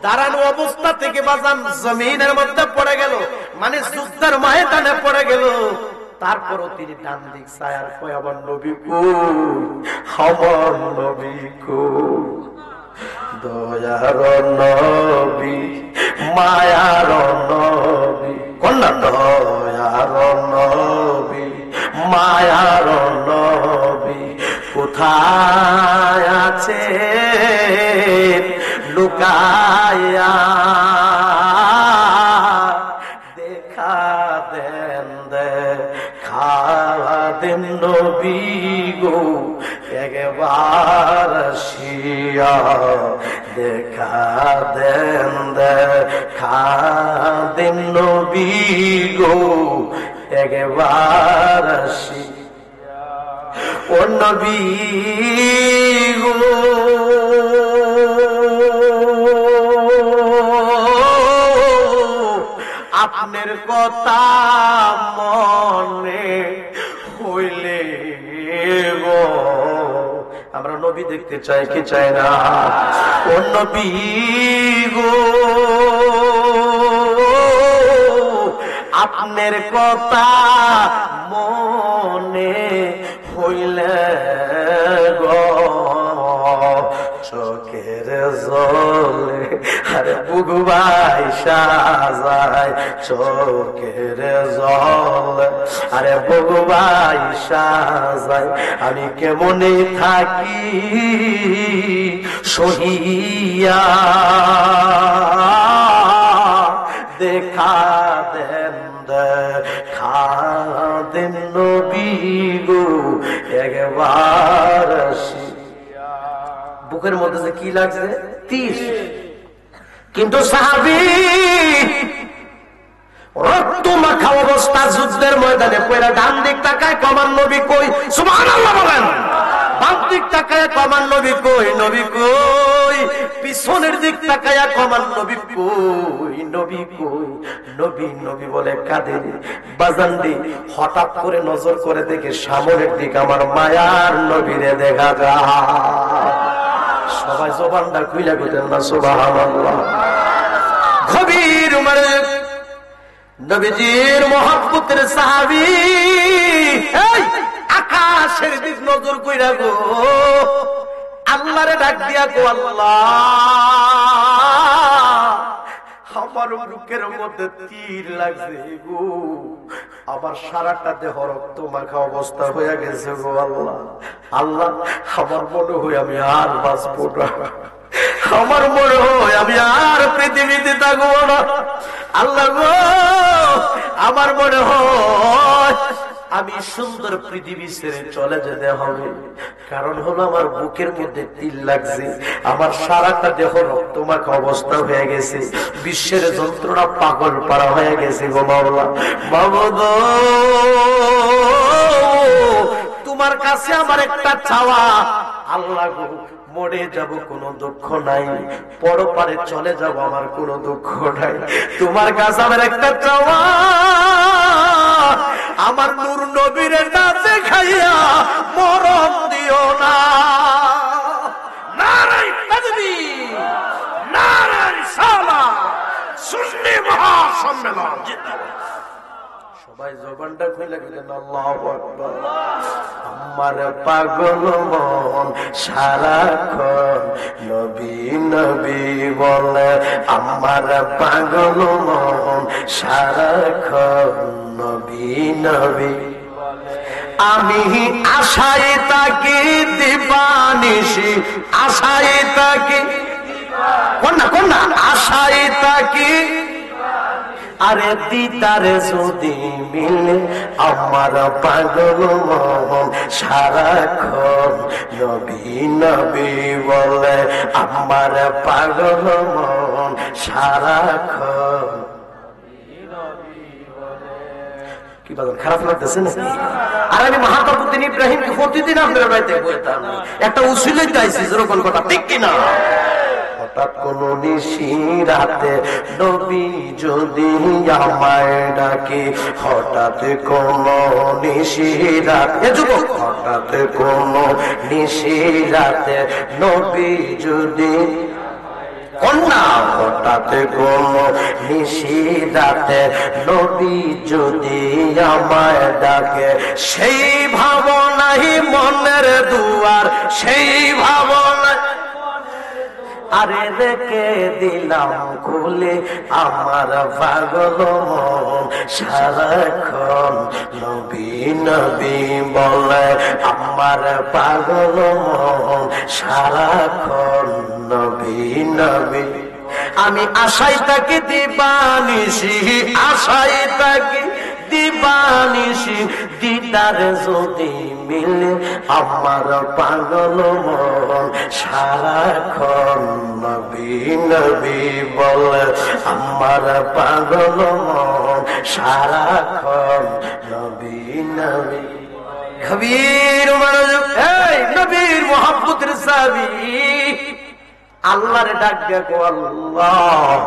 দাঁড়ানো অবস্থা থেকে বাজান জমিনের মধ্যে পড়ে গেল, মানে যুদ্ধের ময়দানে পড়ে গেল। তারপরও তিনি ডান দিক ছায়ার কয় আমার নবী কই, আমার নবী কই, দয়ার নবী মায়ার নবী, কন্যা দয়ার নবী মায়ার নবী কোথায় আছে লুকায়া দেখা দেন দেখা দেন নবী গো একবার শিয়া দেখা দেন দেখা দেন নবী গো একবার শিয়া ও নবী গো আপনার কথা মনে হইলে গো আমরা নবী দেখতে চাই কি চাই না? ও নবী গো আপনার কথা মনে হইলে গো চোখের জলে আরে বুগুবাই সাজায়, চোখের জল আরে বুগুবাই সাজায়, আমি কেমনে থাকি সহিয়া দেখা দেন দেখা দেন নবী গো একবার। বুকের মধ্যে যে কি লাগছে তীর, কিন্তু সাহাবী রক্ত মাখা অবস্থা যুদ্ধের ময়দানে পয়রা ডান দিক তাকায় কমান নবী কই, সুবহানাল্লাহ বলেন। বাম দিক তাকায় কমান নবী কই, নবী কই। পিছনের দিক তাকায় কমান নবী কই, নবী কই। নবী নবী বলে কাঁদে। বাজানদি হঠাৎ করে নজর করে দেখে সামনের দিক আমার মায়ার নবীরে দেখা যায়। সবাই জবানটা খুইলা কইতেন না সুবহানাল্লাহ। গভীর মানে নবীজির মহব্বতের সাহাবী এই আকাশের দিক নজর কইরা গো আল্লাহরে ডাক দিয়া গো আল্লাহ আমার বুকের মধ্যে তীর লাগছে গো, আবার সারাটা দেহ রক্ত মাখা অবস্থা হয়ে গেছে গো আল্লাহ। আল্লাহ আমার মনে হয় আমি আর বাঁচবো না, আমার মনে হয় আমি আর পৃথিবীতে থাকবো না। আল্লাহ গো আমার মনে হয় আমি সুন্দর পৃথিবী ছেড়ে চলে যেতে হবে। কারণ হলো আমার বুকের মধ্যে তীর লাগছে, আমার সারাটা দেহ রক্তমাখা অবস্থা হয়ে গেছে, বিশ্বের যন্ত্রণা পাগল পারা হয়ে গেছে গো মাওলা। মাবুদ তোমার কাছে আমার একটা চাওয়া, আল্লাহ গো মরে যাব কোনো দুঃখ নাই, পরপারে চলে যাব আমার কোনো দুঃখ নাই। তোমার কাছে আমার একটা চাওয়া, আমার নূর নবীর নাচে খাইয়া মরণ দিও না। নারায়ে তাকবীর, নারায়ে মিলে কইলেন আল্লাহু আকবার। আমার পাগল মন সারাক্ষণ নবী নবী বলে, আমার পাগল মন সারাক্ষণ নবী নবী। আমি আশায় তাকি দিবানিশি, আশায় তাকি কন্যা কন্যা আশায় তাকি, আরে দিদারে যদি মিলে আমার পাগল মন সারাক্ষণ নবী নবী বলে, আমার পাগল মন সারাক্ষণ। কি বাজার খারাপ লাগতেছে নাকি? আর আমি মাহাতাবুদ্দিন ইব্রাহিমকে প্রতিদিন আপনার বাড়িতে বলতাম, একটা উসিলে চাইছি যেরকম কথা, ঠিক কিনা? হঠাৎ কোন নিশিরাতে নবী যদি আমায় ডাকে, হঠাৎ কোন নিশিরাতে যুবক, হঠাৎ কোন নিশিরাতে নবী যদি কন্যা, হঠাৎ কোন নিশিরাতে নবী যদি আমায় ডাকে, সেই ভাবনাই মনের দুয়ার, সেই ভাবনা আরে রেখে দিলাম খুলে, আমার পাগল মন সারাক্ষণ নবী নবী বলে, আমার পাগল মন সারাক্ষণ নবী নবী। আমি আশায় তাকে দিবানিশি, আশায় তাকে দিবানিশি, দিদার যদি মিলে আমার পাগল মন সারাক্ষণ নবী নবী বলে, আমার পাগল মন সারাক্ষণ নবী নবী। কবির মনোযোগ, এই নবীর মুহাব্বতের চাবি, আল্লাহরে ডাক দেখো, আল্লাহ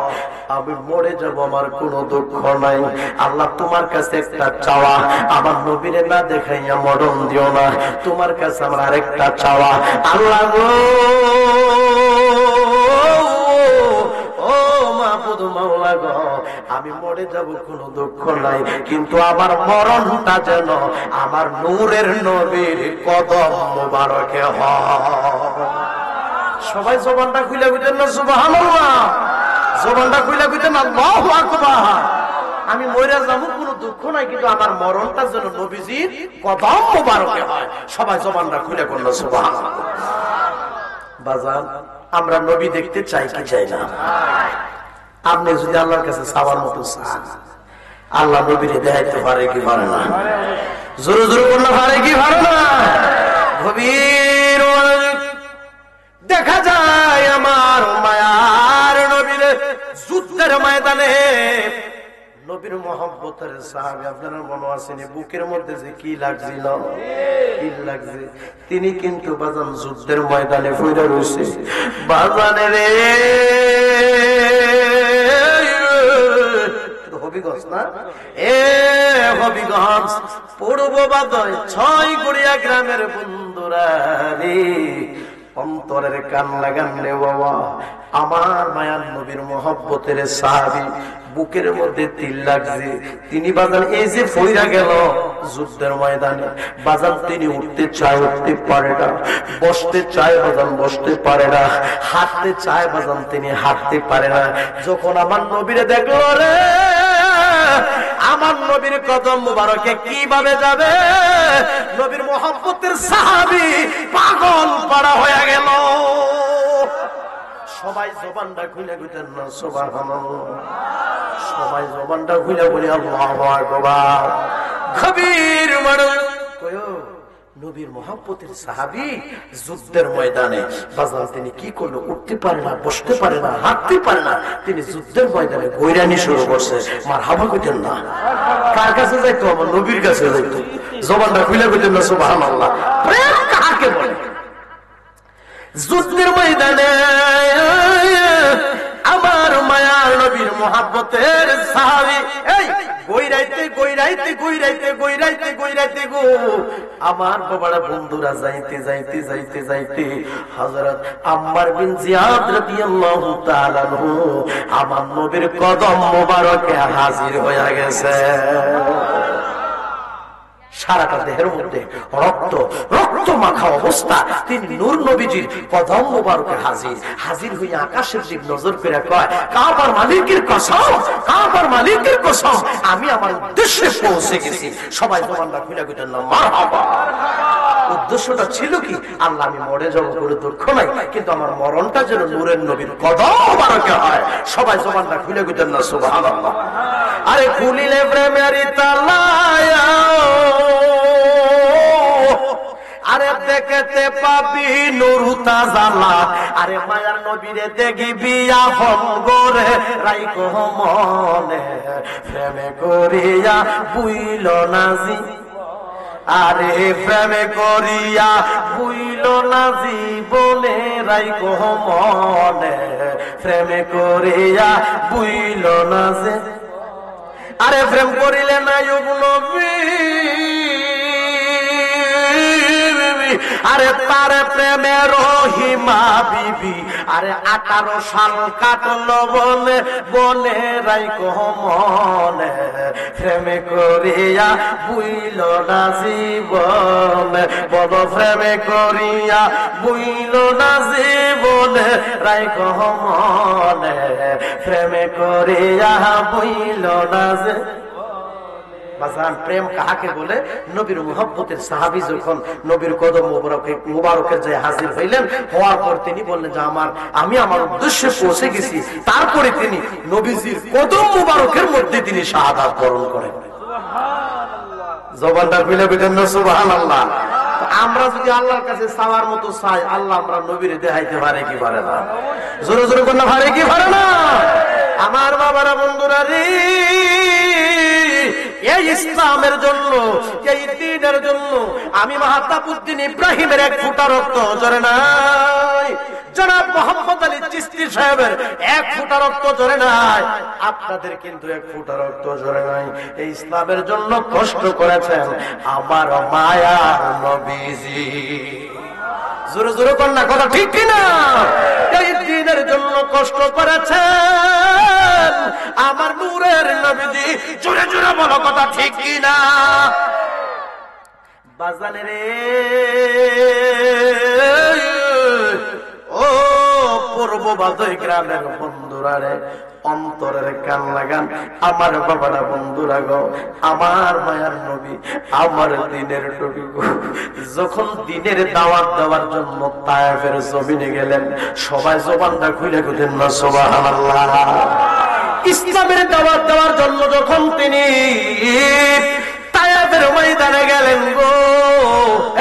আমি মরে যাব, আমার কোনো দুঃখ নাই, আল্লাহ তোমার কাছে একটা চাওয়া, আমার নবীরে না দেখাইয়া মরণ দিও না, তোমার কাছে আমার আরেকটা চাওয়া, আল্লাহ গো ও মাহবুদ মাওলা গো, আমি মরে যাব কোনো দুঃখ নাই, কিন্তু আমার মরণটা যেন আমার নূরের নবীর কদম মোবারকে হয়। সবাই জবানটা খুলে বুঝেন না সুবহানাল্লাহ, জবানটা খুলে বুঝেন আল্লাহু আকবার। আমি মরে যাবো কোনো দুঃখ নাই, কিন্তু আমার মরণটা যেন নবীজির কদম মোবারকে হয়। সবাই জবানটা খুলে বলল সুবহানাল্লাহ। বাজান, আমরা নবী দেখতে চাই কি চাই না? আপনি যদি আল্লাহর কাছে চাওয়ার মতো চান, আল্লাহ নবীরে দেখাইতে পারে কি পারে না? জোরে জোরে বললে পারে কি পারে না? গভীর দেখা যায় আমার মায়ার নবীরে যুদ্ধের ময়দানে, নবীর মহব্বতের সাহাবী, আপনার মনে আসেনি বুকের মধ্যে যে কি লাগছিল, কি লাগছে, তিনি কিন্তু বাজান যুদ্ধের ময়দানে ফিরে রয়েছে। বাজানে রে হবিগঞ্জ না, এ হবিগঞ্জ পূর্ব বাদয় 6 গড়িয়া গ্রামের বন্ধুরা রে, অন্তরের কান লাগান রে বাবা, আমার মায়ার নবীর মহব্বতের সাহাবী, বুকের মধ্যে তিল লাগছে। তিনি বাজান এই যে ফইরা গেল যুদ্ধের ময়দানে, বাজান তিনি উঠতে চায় উঠতে পারে না, বসতে চায় বাজান বসতে পারে না, হাঁটতে চায় বাজান তিনি হাঁটতে পারে না। যখন আমার নবীরে দেখলো রে, আমার নবীর কদম মুবারকে কিভাবে যাবে, নবীর মহব্বতের সাহাবী পাগল পাড়া হয়ে গেল। সবাই জবানটা খুলে বুঝেন না সুবহানাল্লাহ, সবাই জবানটা খুলে বলি আল্লাহু আকবার। কবির মানুষ কয়ো নবীর মহব্বতের সাহাবী যুদ্ধের ময়দানে বাজান তিনি কি করলো, উঠতে পারে না, বসতে পারে না, হাঁটতে পারে না, তিনি যুদ্ধের ময়দানে গৈরানি শুরু করছে। মারহাবা কইতেন না? কার কাছে যাইতো? আমার নবীর কাছে যাইতো। জবানটা খুলে কইতেন না সুবহানাল্লাহ। প্রেম কাকে বলে? যুদ্ধের ময়দানে আমার মায়ার নবীর মহব্বতের সাহাবী, এই গৈরাইতে গৈরাইতে গৈরাইতে গৈরাইতে গৈরাইতে গো আমার বাবারা বন্ধুরা যাইতে যাইতে যাইতে যাইতে হযরত আম্মার বিন জিয়াদ রাদিয়াল্লাহু তাআলা আনহু আমার নবীর কদম মোবারকে হাজির হয়ে গেছে। সারাটা দেহের মধ্যে রক্ত রক্ত মাখা অবস্থা তিনি নূর নবীজির কদম মোবারকে হাজির হইয়া আকাশের দিক নজর করে কয়, কাবার মালিকের কসম, কাবার মালিকের কসম, আমি আমার উদ্দেশ্যে পৌঁছে গেছি। সবাই জবানটা খুলে কইতেন না মারহাবা। উদ্দেশ্যটা ছিল কি? আল্লাহ আমি মরে যাবো করে দুঃখ নাই, কিন্তু আমার মরণটা যেন নূরের নবীর কদম মোবারকে হয়। সবাই জবানটা খুলে কইতেন না সুবহানাল্লাহ। আরে খুলিলে প্রেমের তালা, আরে দেখতে পাবি নুরু তাজালা, আরে মায়ার নবীরে দেখিবি আপন করে রাইখো মনে, প্রেমে করিয়া বুইল নাজি, আরে প্রেমে করিয়া বুইল না জীবনে রাইখো মনে, প্রেমে করিয়া বুইল না যে, আরে প্রেম করিলে না নবী, আরে তার প্রেমে রহিমা বিবি, আরে 18 সাল কাটলো বলে বলে রাইখো মনে, প্রেমে করিয়া বুইল না জীবনে, বল প্রেমে করিয়া বুইল না জীবনে রাইখো মনে, প্রেমে করিয়া বুইল না যে। প্রেম কাহাকে বলে? নবীর মুহাব্বতের সাহাবী যখন নবীর কদম মুবারকে যে হাজির হইলেন, হওয়ার পর তিনি বললেন যে আমি আমার উদ্দেশ্যে পৌঁছে গেছি। তারপরে তিনি নবীজির কদম মুবারকের মধ্যে তিনি শাহাদাত বরণ করেন। জবানটা খুলে বলেন না সুবহানাল্লাহ। আমরা যদি আল্লাহর কাছে চাওয়ার মতো চাই, আল্লাহ আমরা নবীরে দেখাইতে পারে কি পারে না? জোরে জোরে কোন পারে কি পারে না? আমার বাবারা, বন্ধুরা রে, এই ইসলামের জন্য, এই দ্বীনের জন্য আমি মাহতাবউদ্দিন ইব্রাহিমের 1 ফোঁটা রক্ত ঝরে নাই, জনাব মোহাম্মদ আলী চিশতি সাহেবের 1 ফোঁটা রক্ত ঝরে নাই, আপনাদের কিন্তু 1 ফোঁটা রক্ত ঝরে নাই। এই ইসলামের জন্য কষ্ট করেছেন আমার মায়ার নবীজি। জোরে জোরে কন্যা কথা ঠিক কিনা? এই দ্বীনের জন্য কষ্ট করেছেন আমার নূরের নবীজি। জোরে জোরে বলো কথা ঠিক কিনা? বাজানে রে, ও পূর্ব বাদই গ্রামের বন্ধুরা রে, অন্তরের কান লাগান আমার বাবারা, বন্ধুরা গো, আমার মায়ার নবী, আমার দ্বীনের নবী গো, যখন দ্বীনের দাওয়াত দেওয়ার জন্য তায়েফের জমিনে গেলেন, সবাই জবানটা খুলে খুলেন না সুবহানাল্লাহ। ইসলামের দাওয়াত দেওয়ার জন্য যখন তিনি তায়েফের ময়দানে গেলেন গো,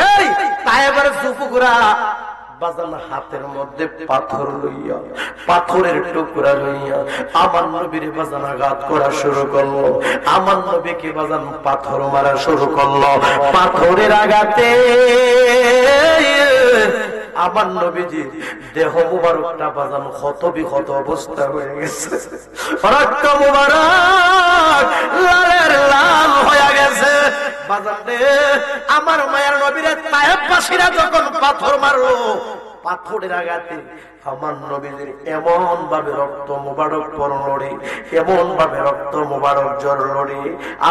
এই তায়েফের যুবকরা বাজান হাতের মধ্যে পাথর লইয়া, পাথরের টুকরা লইয়া আমার নবীর বাজান আঘাত করা শুরু করলো। আমার নবীকে বাজান পাথর মারা শুরু করলো। পাথরের আঘাতে আমার নবীজির দেহ মুবারকটা বাজান ক্ষত বিক্ষত অবস্থা হয়ে গেছে, রক্ত মুবারক লালের লাল হয়ে গেছে। বাজান রে, আমার মায়ের নবীরে তায়েফবাসীরা যখন পাথর মারলো, পাথরের আঘাতে আমার নবীদের এমন ভাবে রক্ত মুবারক পড়লরে, এমন ভাবে রক্ত মুবারক ঝরলরে,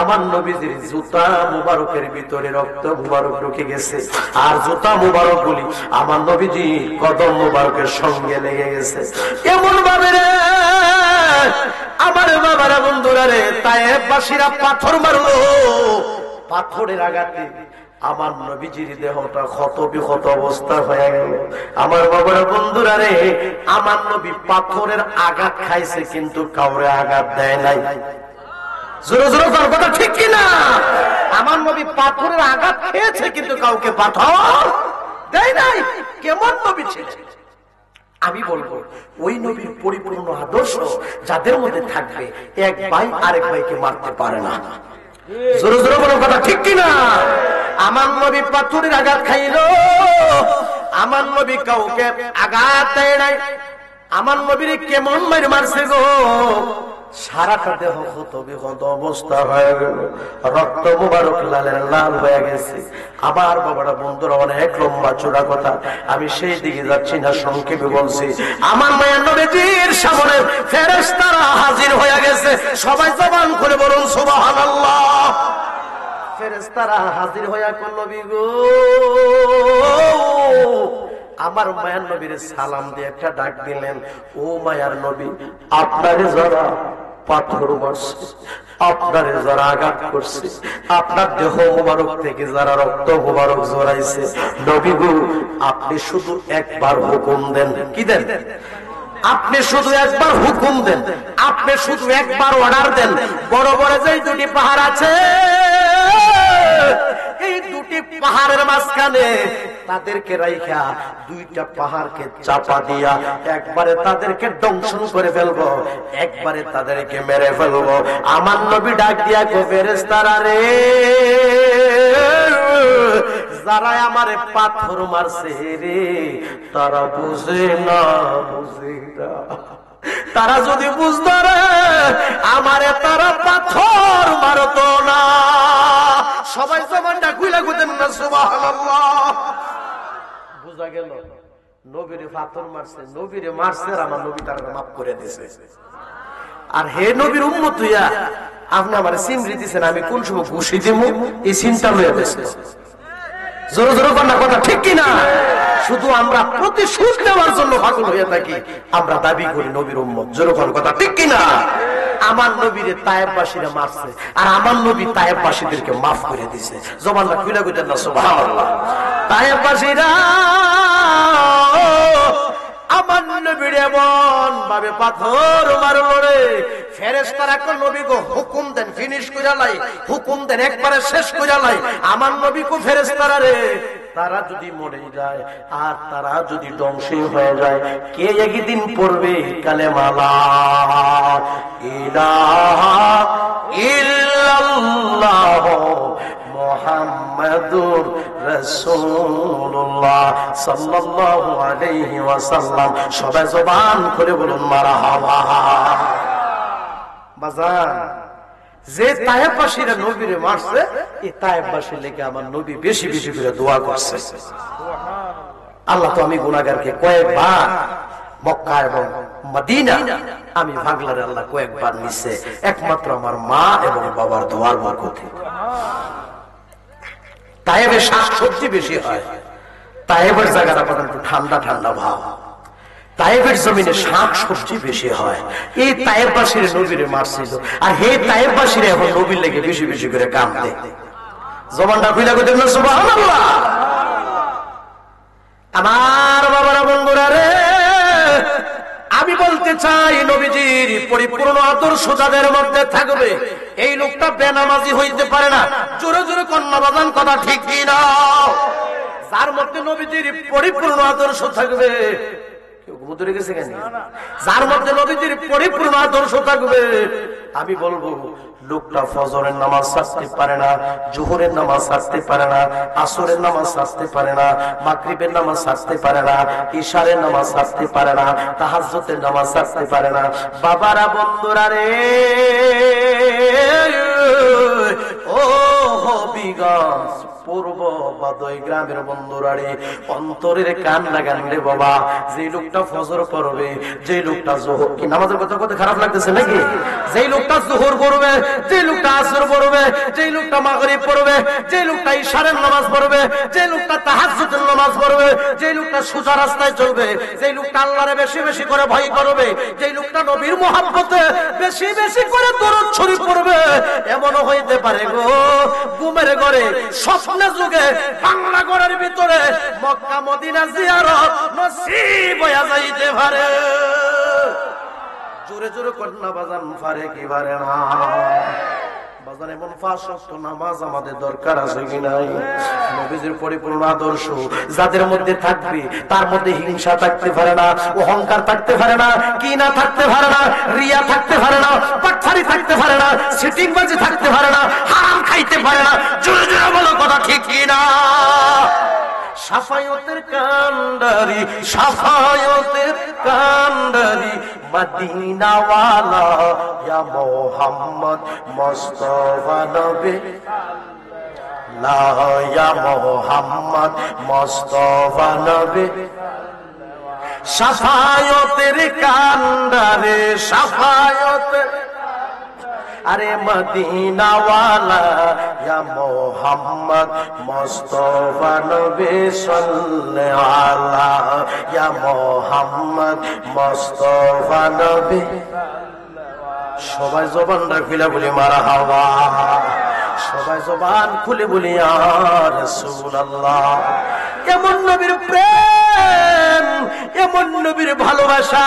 আমার নবীজির জুতা মুবারকের ভিতরে রক্ত মুবারক ঢুকে গেছে, আর জুতা মুবারক গুলি আমার নবীজি কদম মুবারকের সঙ্গে লেগে গেছে। এমন ভাবে রে আমার বাবারা, বন্ধুরা রে, তায়েফবাসীরা পাথর মারলো, পাথরের আঘাতে আমার নবীজির দেহটা ক্ষত বিক্ষত অবস্থা হয়ে গেল। আমার বাবারা, বন্ধুরা রে, আমার নবী পাথরের আঘাত খাইছে কিন্তু কাউরে আঘাত দেয় নাই। জোরে জোরে কথা ঠিক কিনা? আমার নবী পাথরের আঘাত খেয়েছে কিন্তু কাউকে পাথর দেয় নাই। কেমন নবী ছিলেন? আমি বলবো ওই নবীর পরিপূর্ণ আদর্শ যাদের মধ্যে থাকবে, এক ভাই আরেক ভাইকে মারতে পারে না। জোরে জোরে বলো কথা ঠিক কিনা? আমার নবী পাথরের আঘাত খাইল, আমার নবী কাউকে আঘাত দেয় নাই। আমার নবীর কেমন মার মারছে গো, সারাটা দেহ ক্ষত বিক্ষত অবস্থা হয়ে গেল, রক্ত মুবারক লালের লাল হয়ে গেছে। আবার বাবারা, বন্ধুরা, অনেক লম্বা চূড়া কথা, আমি সেই দিকে যাচ্ছি না, সংক্ষেপে বলছি। আমার মায়ের নবীজির সামনে ফেরেশতারা হাজির হয়ে গেছে। সবাই জবান করে বলুন সুবহানাল্লাহ। ফেরেশতারা হাজির হইয়া কোন নবী গো, আমার মায়ার নবীর সালাম দিয়ে একটা ডাক দিলেন, ও মায়ার নবী, আপনারে যারা পাথর মারছে, আপনারে যারা আঘাত করছে, আপনার দেহ মোবারক থেকে যারা রক্ত মোবারক জড়াইছে, নবী গো আপনি শুধু একবার হুকুম দেন। কি দেন? আপনি শুধু একবার হুকুম দেন, আপনি শুধু একবার অর্ডার দেন। বড় বড় যে দুটি পাহাড় আছে, এই দুটি পাহাড়ের মাঝখানে তাদেরকে রাইখা দুইটা পাহাড়কে চাপা দিয়া একবারে তাদেরকে দংশন করে ফেলবো, একবারে তাদেরকে মেরে ফেলবো। আমার নবী ডাক দিয়া কো, ফেরেশতারা রে, যারা আমারে পাথর মারছে রে, তারা বুঝে না, বুঝে না। তারা যদি বুঝতো রে, আমারে তারা পাথর মারতো না। সবাই জবানটা খুইলা খুঁজেন না সুবহানাল্লাহ। বুঝা গেল নবীরে পাথর মারছে, নবীরে মারছে আর আমার নবী তারা মাফ করে দিছে। আর হে নবীর উম্মত হইয়া আপনি আমার সিমরি দিছেন, আমি কোন সময় ঘুষি দিব এই চিন্তা লইয়া দিছে। জোরে জোরে কন্যা কথা ঠিক কিনা? শুধু আমরা প্রতিশোধ নেওয়ার জন্য পাগল হয়ে থাকি, আমরা দাবি করি নবীর উম্মত। জোরে কথা ঠিক কিনা? আমার নবীরে তায়েববাসীরা মারছে আর আমার নবী তায়েববাসীদেরকে মাফ করে দিয়েছে। জবানটা খুলে কইতেন না সুবহানাল্লাহ। তায়েববাসীরা আমার নবীর এমন ভাবে পাথর মারলো রে, ফেরেশতারা কোন নবী গো হুকুম দেন, ফিনিশ কইরা লাই, হুকুম দেন একবারে শেষ কইরা লাই। আমার নবী কো, ফেরেশতারা রে, তারা যদি মরে যায় আর তারা যদি ধ্বংস হয়ে যায়, কে একদিন পড়বে কালেমা লা ইলাহা ইল্লাল্লাহ মুহাম্মাদুর রাসূলুল্লাহ সাল্লাল্লাহু আলাইহি ওয়াসাল্লাম। সবাই জবান করে বলুন মারহাবা। বাজান, যে তায়েববাসীরা নবীরে মারছে, এই তায়েববাসীর লেগে আমার নবী বেশি বেশি করে দোয়া করছে। আল্লাহ তো আমি গুনাহগারকে কয়েকবার মক্কা এবং মদিনা আমি ভাগলারে আল্লাহ কয়েকবার নিছে, একমাত্র আমার মা এবং বাবার দোয়ার বরকতে। তায়েবে শাকসবজি বেশি হয়, তায়েবের জায়গাটা একটু ঠান্ডা ঠান্ডা ভাব, তায়েবের জমিনে শাক সবজি বেশি হয়। এই তায়েববাসীর নবীরে মারছিল আর হে তায়েববাসীরা এখন নবীর লেগে বেশি বেশি করে কাঁদে। জবানটা খুলে কইতেন না সুবহানাল্লাহ। আমার বাবারা বন্ধুরা রে, আমি বলতে চাই নবীজির পরিপূর্ণ আদর্শ যাদের মধ্যে থাকবে, এই লোকটা বেনামাজি হইতে পারে না। জোরে জোরে কন্যা বাজান কথা ঠিক কি না? যার মধ্যে নবীজির পরিপূর্ণ আদর্শ থাকবে, যার মধ্যে নবীজির পরিপূর্ণ আদর্শ থাকবে, আমি বলবো লোকটা ফজরের নামাজ ছাড়তে পারে না, জোহরের নামাজ ছাড়তে পারে না, আসরের নামাজ ছাড়তে পারে না, মাগরিবের নামাজ ছাড়তে পারে না, ইশারের নামাজ ছাড়তে পারে না, তাহাজ্জুদের নামাজ ছাড়তে পারে না। বাবারা বন্ধুরা রে, ও হবিগঞ্জ পূর্ব বাদই গ্রামের বন্ধুরা রে, অন্তরের কান লাগান রে বাবা। যে লোকটা ফজর পড়বে, যে লোকটা জোহর, কি নামাজের কথা কথা খারাপ লাগতেছে নাকি? যে লোকটা জোহর পড়বে, যে লোকটা আসর পড়বে, যে লোকটা মাগরিব পড়বে, যে লোকটা ইশারের নামাজ পড়বে, যে লোকটা তাহাজ্জুদের নামাজ পড়বে, যে লোকটা সোজা রাস্তায় চলবে, যে লোকটা আল্লাহরে বেশি বেশি করে ভয় করবে, যে লোকটা নবীর মুহাব্বতে বেশি বেশি করে দরুদ শরীফ পড়বে, এমনও হইতে পারে গো ঘুমের ঘরে স্বপ্নের যুগে বাংলা ঘরের ভিতরে মক্কা মদিনা জিয়ারত নসিব হইয়া যাইতে পারে। জোরে জোরে কন্যা বাজান পারে কি পারে না? বাজান এমন পাঁচ ওয়াক্ত নামাজ আমাদের দরকার আছে কি নাই? নবীজির পরিপূর্ণ আদর্শ যাদের মধ্যে থাকবে, তার মধ্যে হিংসা থাকতে পারে না, অহংকার থাকতে পারে না, কিনা থাকতে পারে না, রিয়া থাকতে পারে না, পাটফারি থাকতে পারে না, সিটিংবাজি থাকতে পারে না, হারাম খাইতে পারে না। জোরে জোরে বলো কথা ঠিক কি না? সাফায়তের কান্ডারি, সাফায়তের কান্ডারি মদিনাওয়ালা ইয়া মুহাম্মদ মুস্তাফা নবী লা ইয়া মুহাম্মদ মুস্তাফা নবী। সাফায়তের কান্ডারে, সাফায়তের আরে মদিনাওয়ালা ইয়া মোহাম্মদ মুস্তাফা নবী সাল্লাল্লাহু আলাইহি ইয়া মোহাম্মদ মুস্তাফা নবী। সবাই জবানটা খুলে বলি মারহাবা, সবাই জবান খুলে বলি ইয়া রাসূলুল্লাহ। এমন নবীর প্রেম, এমন নবীর ভালোবাসা,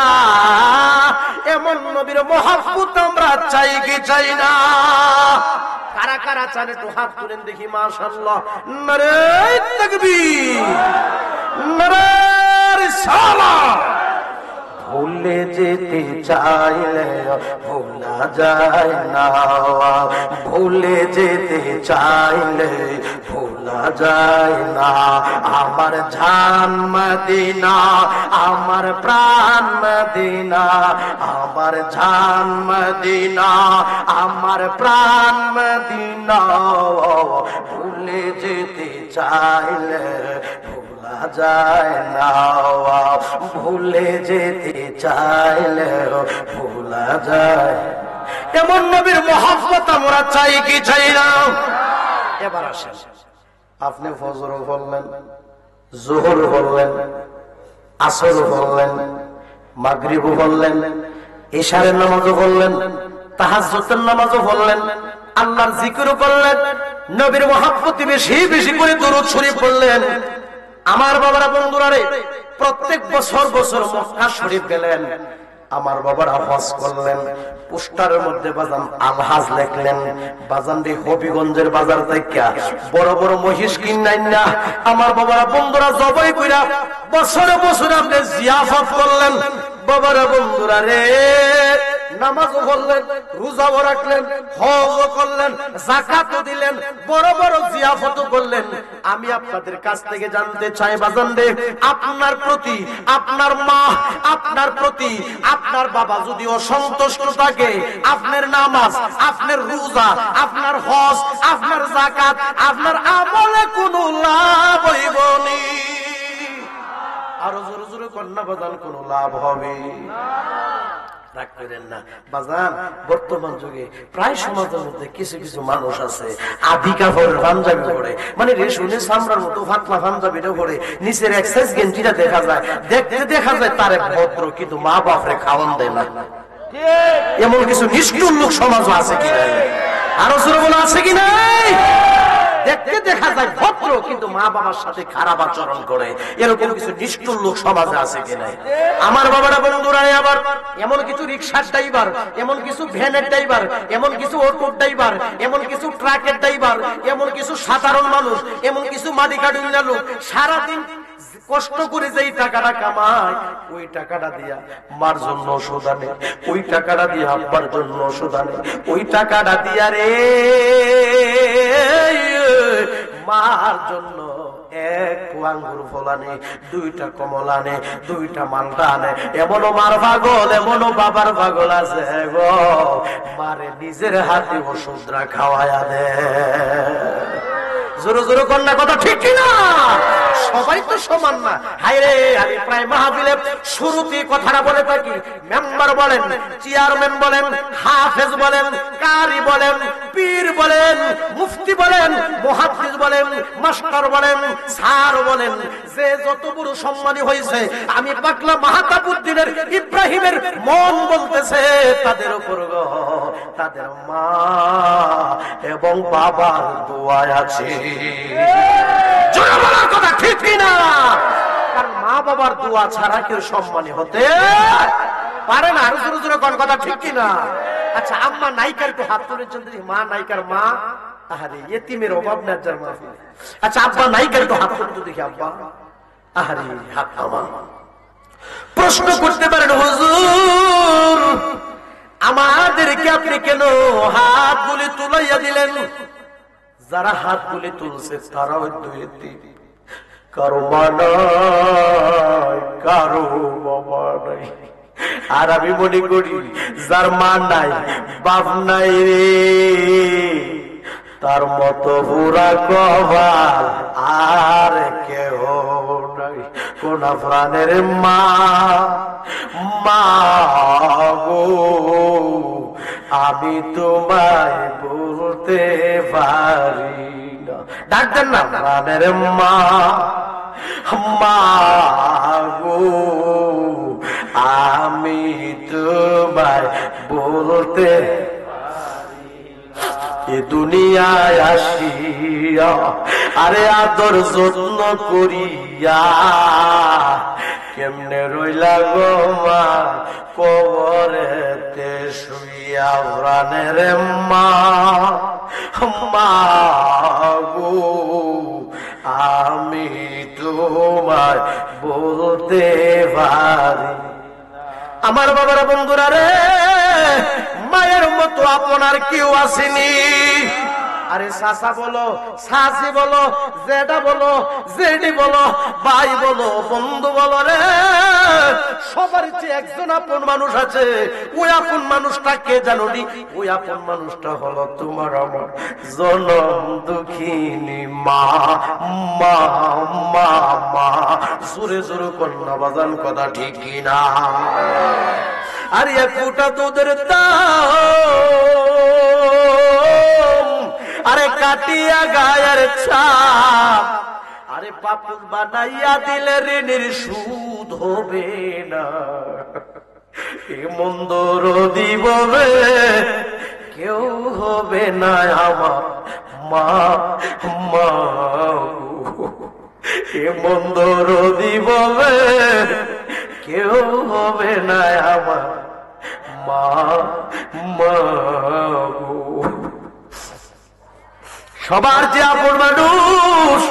এমন নবীর মহব্বত আমরা চাই কি চাই না? কারা কারা চান একটু হাত তুলেন দেখি। মাশাআল্লাহ, নারে তাকবীর, নারে রিসালাত। ভুলে যেতে চাইলে ভোলা যায় না, ভুলে যেতে চাইলে ভোলা যায় না। আমার জান মদিনা, আমার প্রাণ মদিনা, আমার জান মদিনা, আমার প্রাণ মদিনা। ভুলে যেতে চাইলে ভোলা যায় না, ভুলে যেতে চাইলে ভোলা যায়। এমন নবীর মহব্বত আমরা চাই কি চাই না? এবার আসেন, আপনি ফজর বললেন, জোহর বললেন, আসর বললেন, মাগরিব বললেন, ইশারের নামাজও বললেন, তাহাজ্জুদের নামাজও বললেন, আল্লাহর জিকিরও করলেন, নবীর মহব্বতে বেশি বেশি করে দরুদ শরীফ পড়লেন। আমার বাবারা, বন্ধুরা রে, প্রত্যেক বছর বছর মক্কা শরীফ গেলেন, আমার বাবারা হজ করলেন, পোস্টারের মধ্যে বাজান আলহাজ লেখলেন। বাজান রে হবিগঞ্জের বাজার থেকে বড় বড় মহিষ কিনাই না আমার বাবারা বন্ধুরা জবাই কইরা বছরে বছরে আপনি জিয়াফত করলেন। বাবারা বন্ধুরা রে, নামাজও পড়লেন, রোজাও রাখলেন, হজও করলেন, যাকাতও দিলেন, বড় বড় জিয়াফতও করলেন। আমি আপনাদের কাছ থেকে জানতে চাই বাজান রে, আপনার প্রতি, আপনার মা, আপনার প্রতি আপনার বাবা যদি অসন্তুষ্ট থাকে, আপনার নামাজ, আপনার রোজা, আপনার হজ, আপনার যাকাত, আপনার আমলে কোনো লাভ হইব না। আরো জোরে জোরে কন্যা বাজান, কোনো লাভ হবে রাগ করেন না বাজান। বর্তমান যুগে প্রায় সমাজের মধ্যে কিছু কিছু মানুষ আছে আধি কাপড়ের পাঞ্জাবি পরে, মানে রেশমি চামড়ার মতো ফাতলা পাঞ্জাবিটা পরে, নিচের এক্সারসাইজ গেঞ্জিটা দেখা যায়, দেখতে দেখা যায় তারে ভদ্র, কিন্তু মা বাপরে খাওয়ান দেয় না। এমন কিছু নিষ্ঠুর লোক সমাজও আছে কি নাই? আরো জোরে বলা আছে কি নাই? দেখতে দেখা যায় ভদ্র, কিন্তু মা বাবার সাথে খারাপ আচরণ করে, এরকম কিছু নিষ্ঠুর লোক সমাজে আছে কি নাই? আমার বাবারা বন্ধুরা, আবার এমন কিছু রিক্সার ড্রাইভার, এমন কিছু ভ্যানের ড্রাইভার, এমন কিছু অটোর ড্রাইভার, এমন কিছু ট্রাকের ড্রাইভার, এমন কিছু সাধারণ মানুষ, এমন কিছু মালিকানা লোক সারাদিন কষ্ট করে যেই টাকাটা কামায়, ওই টাকাটা দিয়া মার জন্য ওষুধ আনে, ওই টাকাটা দিয়া আব্বার জন্য ওষুধ আনে, ওই টাকাটা দিয়া রে মার জন্য এক আঙ্গুর ফল আনে, দুইটা কমল আনে, দুইটা মালটা আনে। এমনও মার পাগল, এমনও বাবার পাগল আছে গো, মারে নিজের হাতে ওষুধরা খাওয়ায়া দে। জোরে জোরে কন্যা কথা ঠিক কিনা? সবাই তো সমান না। হায়রে, আমি প্রায় মাহফিলে শুরুতেই কথাটা বলে থাকি, মেম্বার বলেন, চেয়ারম্যান বলেন, হাফেজ বলেন, কারি বলেন, পীর বলেন, মুফতি বলেন, মুহাদ্দিস বলেন, মাস্টার বলেন, স্যার বলেন, যে যত বড় সম্মানী হয়েছে, আমি পাগলা মাহতাবউদ্দিনের ইব্রাহিমের মন বলতেছে তাদের উপর গো, তাদের মা এবং বাবার দোয়া আছে। জোরে বলার কথা ঠিক কিনা? কারণ মা বাবার দোয়া ছাড়া কেউ সম্মানী হতে পারে না। আরো জোরে জোরে কোন কথা ঠিক কিনা? আচ্ছা, আম্মা নায়িকার একটু হাত তুলেছেন দেখি। মা নায়িকার মা, আহারে ইতিমের অভাব না যার মা। আচ্ছা, আব্বা নায়িকার একটু হাত তুলতে দেখি। আব্বা, আহারে হাত নামা। প্রশ্ন করতে পারেন, হুজুর আমাদেরকে আপনি কেন হাত গুলি তুলাইয়া দিলেন? যারা হাত গুলি তুলছে তারাও দুইটি, কারো মা নাই, কারো বাবা নাই। আর আমি মনে করি যার মা নাই, বাপ নাই রে, তার মতো পুরা কবার আর কেউ নাই। কোন প্রাণের মা, মা গো আমি তোমায় বলতে পারি না। ডাকতেন না প্রাণের মা, মা গো আমি তোমায় বলতে এ দুনিয়ায় আসিয়া আরে আদর যত্ন করিয়া কেমনে রইলা গো মা কবরেতে শুইয়া প্রাণের মা, মা গো আমি তোমায় বলতে পারি। আমার বাবারা বন্ধুরা রে, মায়ের মতো আপনার কেউ আসেনি। আরে চাচা বলো, চাচি বলো, জেঠা বলো, জেঠি বলো, ভাই বলো, বন্ধু বলো রে, সবার চেয়ে একজন আপন মানুষ আছে। ওই আপন মানুষটা কে জানো নি? ওই আপন মানুষটা হলো তোমার আমার জনম দুঃখিনী মা, মা মা মা। জোরে জোরে কন্যা বাজান, কথা ঠিক কিনা? আর এক ফুটা তোদের দাম, আরে কাটিয়া গায়ের ছাপ, আরে পাপুল বানাইয়া দিলে ঋণের সুদ হবে না। এ মন্দর দিববে কেউ হবে না আমার মা, মা এ মন্দর দিববে কেউ হবে না আমার মা, মা গো। সবার যে আপন মানুষ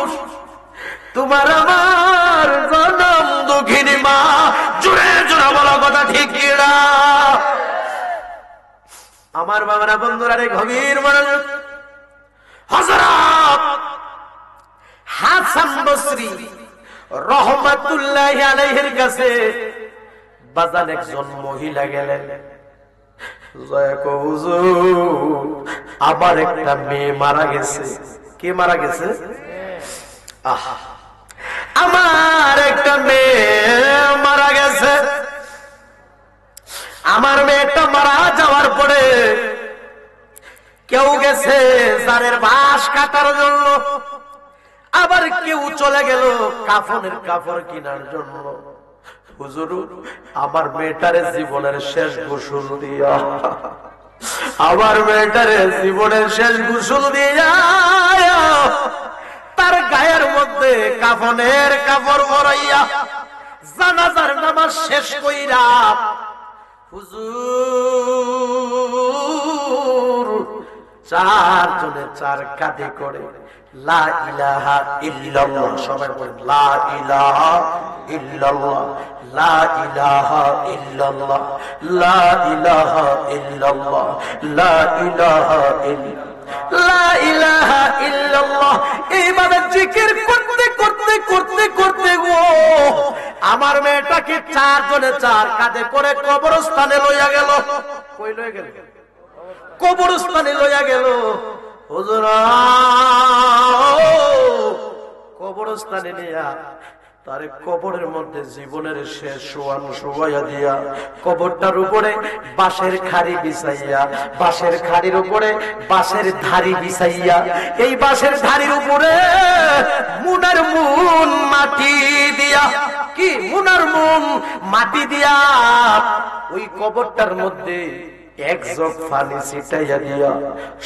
তোমার আমার জনম দুঃখিনী মা। জোরে জোরে বলা কথা ঠিক কিনা? আমার বাবারা বন্ধুরা রে, গভীর মনোযোগ। হযরত হাসান বসরি রহমাতুল্লাহি আলাইহির কাছে বাজান একজন মহিলা গেলেন। আবার একটা মেয়ে মারা গেছে। কে মারা গেছে? আমার একটা মেয়ে মারা গেছে। আমার মেয়েটা মারা যাওয়ার পরে কেউ গেছে জারের বাঁশ কাটার জন্য, আবার কেউ চলে গেল কাফনের কাপড় কেনার জন্য। হুজুর আমার মেয়েটারে জীবনের শেষ গোসল দিয়া, আমার মেয়েটারে জীবনের শেষ গোসল দিয়া তার গায়ের মধ্যে কাফনের কাপড় পরাইয়া জানাজার নামাজ শেষ কইরা হুজুর চারজনে চার কাঁধে করে লা ইলাহা ইল্লাল্লাহ, সবাই বলেন লা ইলাহা ইল্লাল্লাহ, লা ইলাহা ইল্লাল্লাহ, লা ইলাহা ইল্লাল্লাহ, লা ইলাহা লা ইলাহা ইল্লাল্লাহ। এইভাবে জিকির করতে করতে করতে করতে গো আমার মেয়েটাকে চারজনে চার কাঁধে করে কবরস্থানে লইয়া গেল। কই লইয়া গেল? কবরস্থানে লইয়া গেল। হুজুর কবরস্থানে নিয়া তারে কবরের মধ্যে জীবনের শেষ শোয়ান শোয়াইয়া দিয়া কবরটার উপরে বাঁশের খাড়ি বিছাইয়া, বাঁশের খাড়ির উপরে বাঁশের ধারি বিছাইয়া, এই বাঁশের ধারির উপরে মুনার মুন মাটি দিয়া, কি মুনার মুন মাটি দিয়া ওই কবরটার মধ্যে এক জগ পানি ছিটাইয়া দিয়া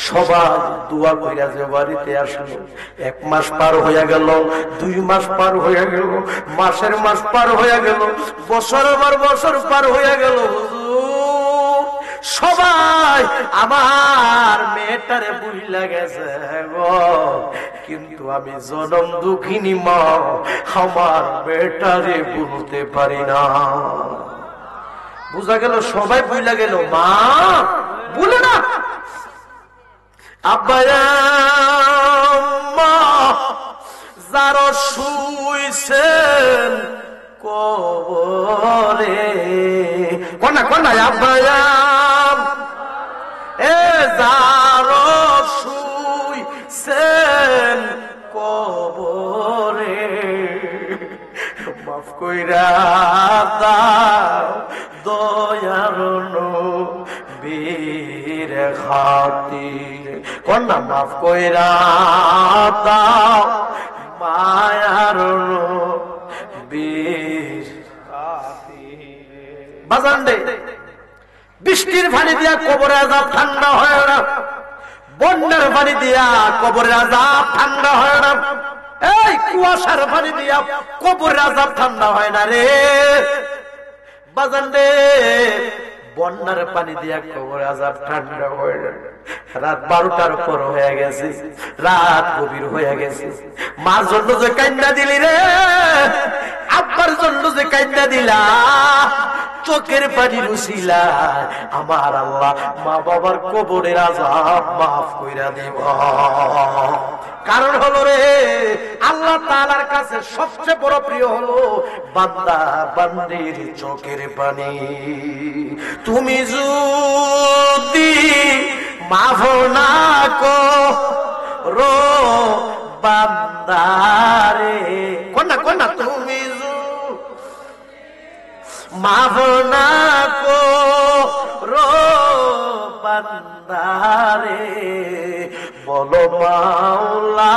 সবাই দোয়া কইরা যে বাড়িতে আসলো। 1 মাস পার হইয়া গেল, 2 মাস পার হইয়া গেল, মাসের মাস পার হইয়া গেল, বছর আমার বছর পার হইয়া গেল। সবাই আমার মেয়েটারে বুঝলা গেছে গো, কিন্তু আমি জনম দুঃখিনী মা আমার মেয়েটারে বলতে পারি না। বুঝা গেল সবাই বুঝলা গেল, মা বলে না। আব্বায়া মা যারা শুইছেন কবরে, কোনা কোনা আব্বায়া এ যারা শুইছেন কবরে, মাফ কইরা দাও দয়ার নবী নবীর খাতিরে কন্যা মাফ কইরা দাও মায়ার নবীর বাজান রে বৃষ্টির পানি দিয়া কবরে আযাব ঠান্ডা হয় না, বন্যার পানি দিয়া কবরের আযাব ঠান্ডা হয় না, এই কুয়াশার পানি দিয়া কবরের আযাব ঠান্ডা হয় না রে বাজান রে। বন্যার পানি দিয়া কবরের আযাব ঠান্ডা হয় না। রাত 12টার পর হয়ে গেছে, রাত গভীর হয়ে গেছে, মার জন্য যে কান্না দিলি রে, আব্বার জন্য যে কান্না দিলা, চোখের পানি রুসিলা, আমার আল্লাহ মা বাবার কবরের আযাব মাফ কইরা দিব। কারণ হলো রে আল্লাহ তাআলার কাছে সবচেয়ে বড় প্রিয় হলো বান্দা বান্দির চোখের পানি। তুমি যদি মাফ না করো বান্দারে, কোন তুমি মাফ না করো বান্দারে, বলো মাওলা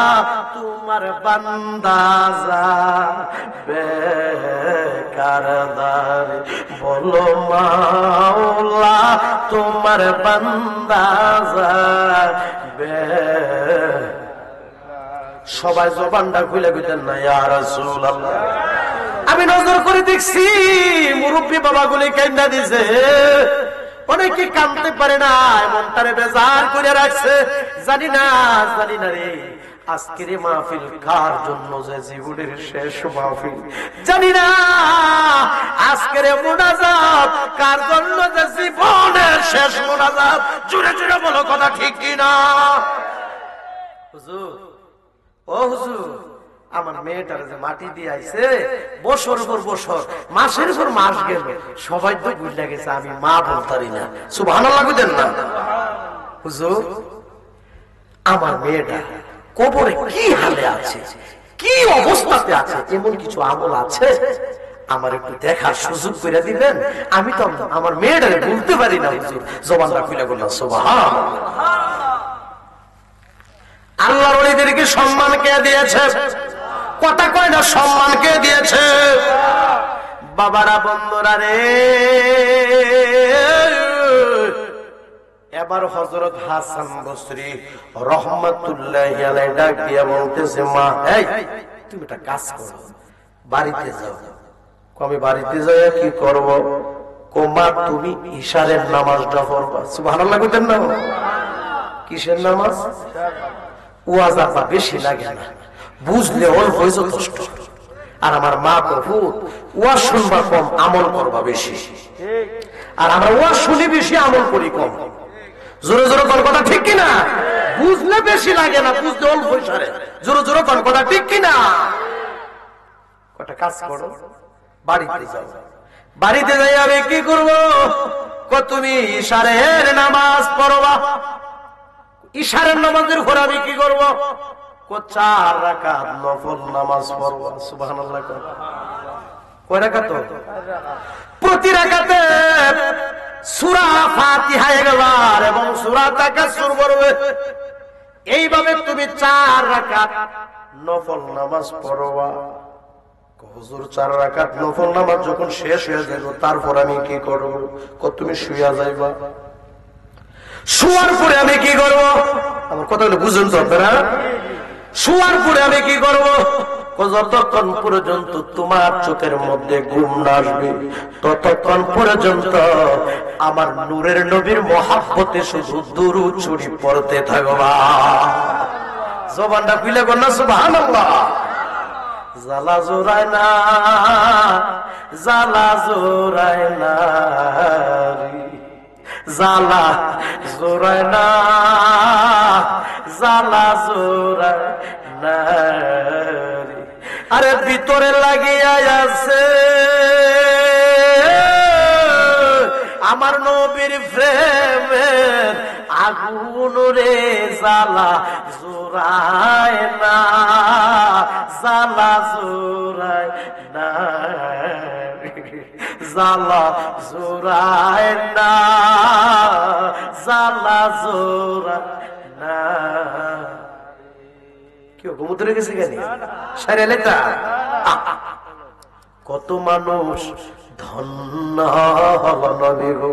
তোমার বান্দা যাবে কারাগারে, বলো মাওলা তোমার বান্দা যাবে। সবাই জবানটা খুলে কইতেন না ইয়া রাসূলুল্লাহ। আমি নজর করে দেখছি মুরব্বী বাবাগুলি কান্না দিছে, অনেকে কাঁদতে পারে না, মনটারে বেজার করে রাখছে। জানি না রে আজকের মাহফিল কার জন্য যে জীবনের শেষ মাহফিল, জানি না আজকের মুনাজাত কার জন্য যে জীবনের শেষ মুনাজাত। জোরে জোরে বলো কথা ঠিক কিনা? হুজুর, ও হুজুর, আমার মেয়েটার যে মাটি দিয়ে আইছে, বছর পর বছর মাসের পর মাস গেল, সবাই তো বুঝলে গেছে আমি মা বলতারি না। সুবহানাল্লাহ কইতেন না? হুজুর, আমার মেয়েটা কবরে কি হালে আছে, কি অবস্থাতে আছে, এমন কিছু আমল আছে আমার একটু দেখার সুযোগ করে দিবেন? আমি তো আমার মেয়েটাকে বলতে পারি না হুজুর। জবানটা খুলে বললাম সুবহানাল্লাহ। আল্লাহর ওলিদেরকে সম্মান কে দিয়েছে? কথা কয় না, সম্মান কে দিয়েছে? বাবারা বন্ধুরা রে, এবার হযরত হাসান বসরি রাহমাতুল্লাহি আলাইহি ডাক দিয়া বলতেছে, মা এই তুমি একটা কাজ করো, বাড়িতে যাও। আমি বাড়িতে যাই কি করব? মা তুমি ইশারের নামাজটা পড়বা। সুবহানাল্লাহ কইতেন না? কিসের নামাজ? ওয়াজা বেশি লাগে না, বুঝলে অল্প যথেষ্ট। আর আমার মা প্রভু ওয়াজ শুনবা কম, আমল করবা বেশি। আর আমরা ওয়াজ শুনি বেশি, আমল করি কম। জোরে জোরে কোন কথা ঠিক কিনা? বুঝলে বেশি লাগে না, বুঝলে অল্প ইশারে। জোরে জোরে কোন কথা ঠিক কিনা? কটা কাজ করো, বাড়িতে যাও। বাড়িতে যাই আমি কি করবো? তুমি ইশারের নামাজ পড়বা। ইশারের নামাজের পর আমি কি করবো? 4 রাকাত নফল নামাজ পড়বো। সুবহানাল্লাহ। কয় রাকাত? প্রতি রাকাতে সূরা ফাতিহা একবার এবং সূরা তাকাসসুর পড়বে। এইভাবে তুমি 4 রাকাত নফল নামাজ পড়বা। হুজুর 4 রাকাত নফল নামাজ যখন শেষ হয়ে যাবে তারপর আমি কি করব? তুমি শুইয়া যাইবা। শুয়ার পরে আমি কি করব? আমার কথাগুলো বুঝুন তো আপনারা। শুয়ার পরে আমি কি করব? যতক্ষণ পর্যন্ত তোমার চোখের মধ্যে ঘুম না আসবে ততক্ষণ পর্যন্ত আমার নূরের নবীর মহব্বতে শুধু দুরূদ শরীফ পড়তে থাকবা। জবানটা খুলে বল না সুবহানাল্লাহ। জালা জোরায় না, জালা জোরায় না, জালা জোরায় না, জালা জোরায় না। আরে ভিতরে লাগিয়া আছে আমার নবীর প্রেমের আগুন রে, জালা জোরায় না, জালা জোরায় না। জালা জোড়ায় না, জালা জোড়ায় না। কেউ ঘুমোতে রেখেছে কেন সারে লেটা? কত মানুষ ধন্য হল নবী গো,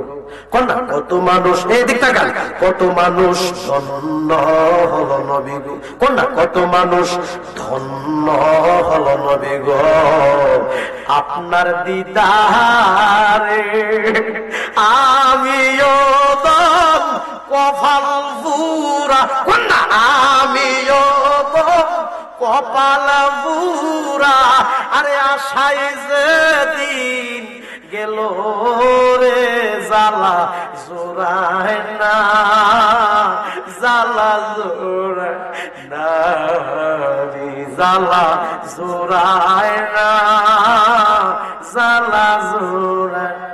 কন্যা কত মানুষ, এই দিকটা গান, কত মানুষ ধন্য হল নবী গো, কন্যা কত মানুষ ধন্য হল নবী গো, আপনার দিদারে আমিও দম কপাল পুরা, কন্যা আমিও দম কপাল পুরা। আরে আশাই যে দিন গেল রে, জালা জোড়ায় না, জালা জোড়ায় না, জালা জোড়ায় না, জালা জোড়ায়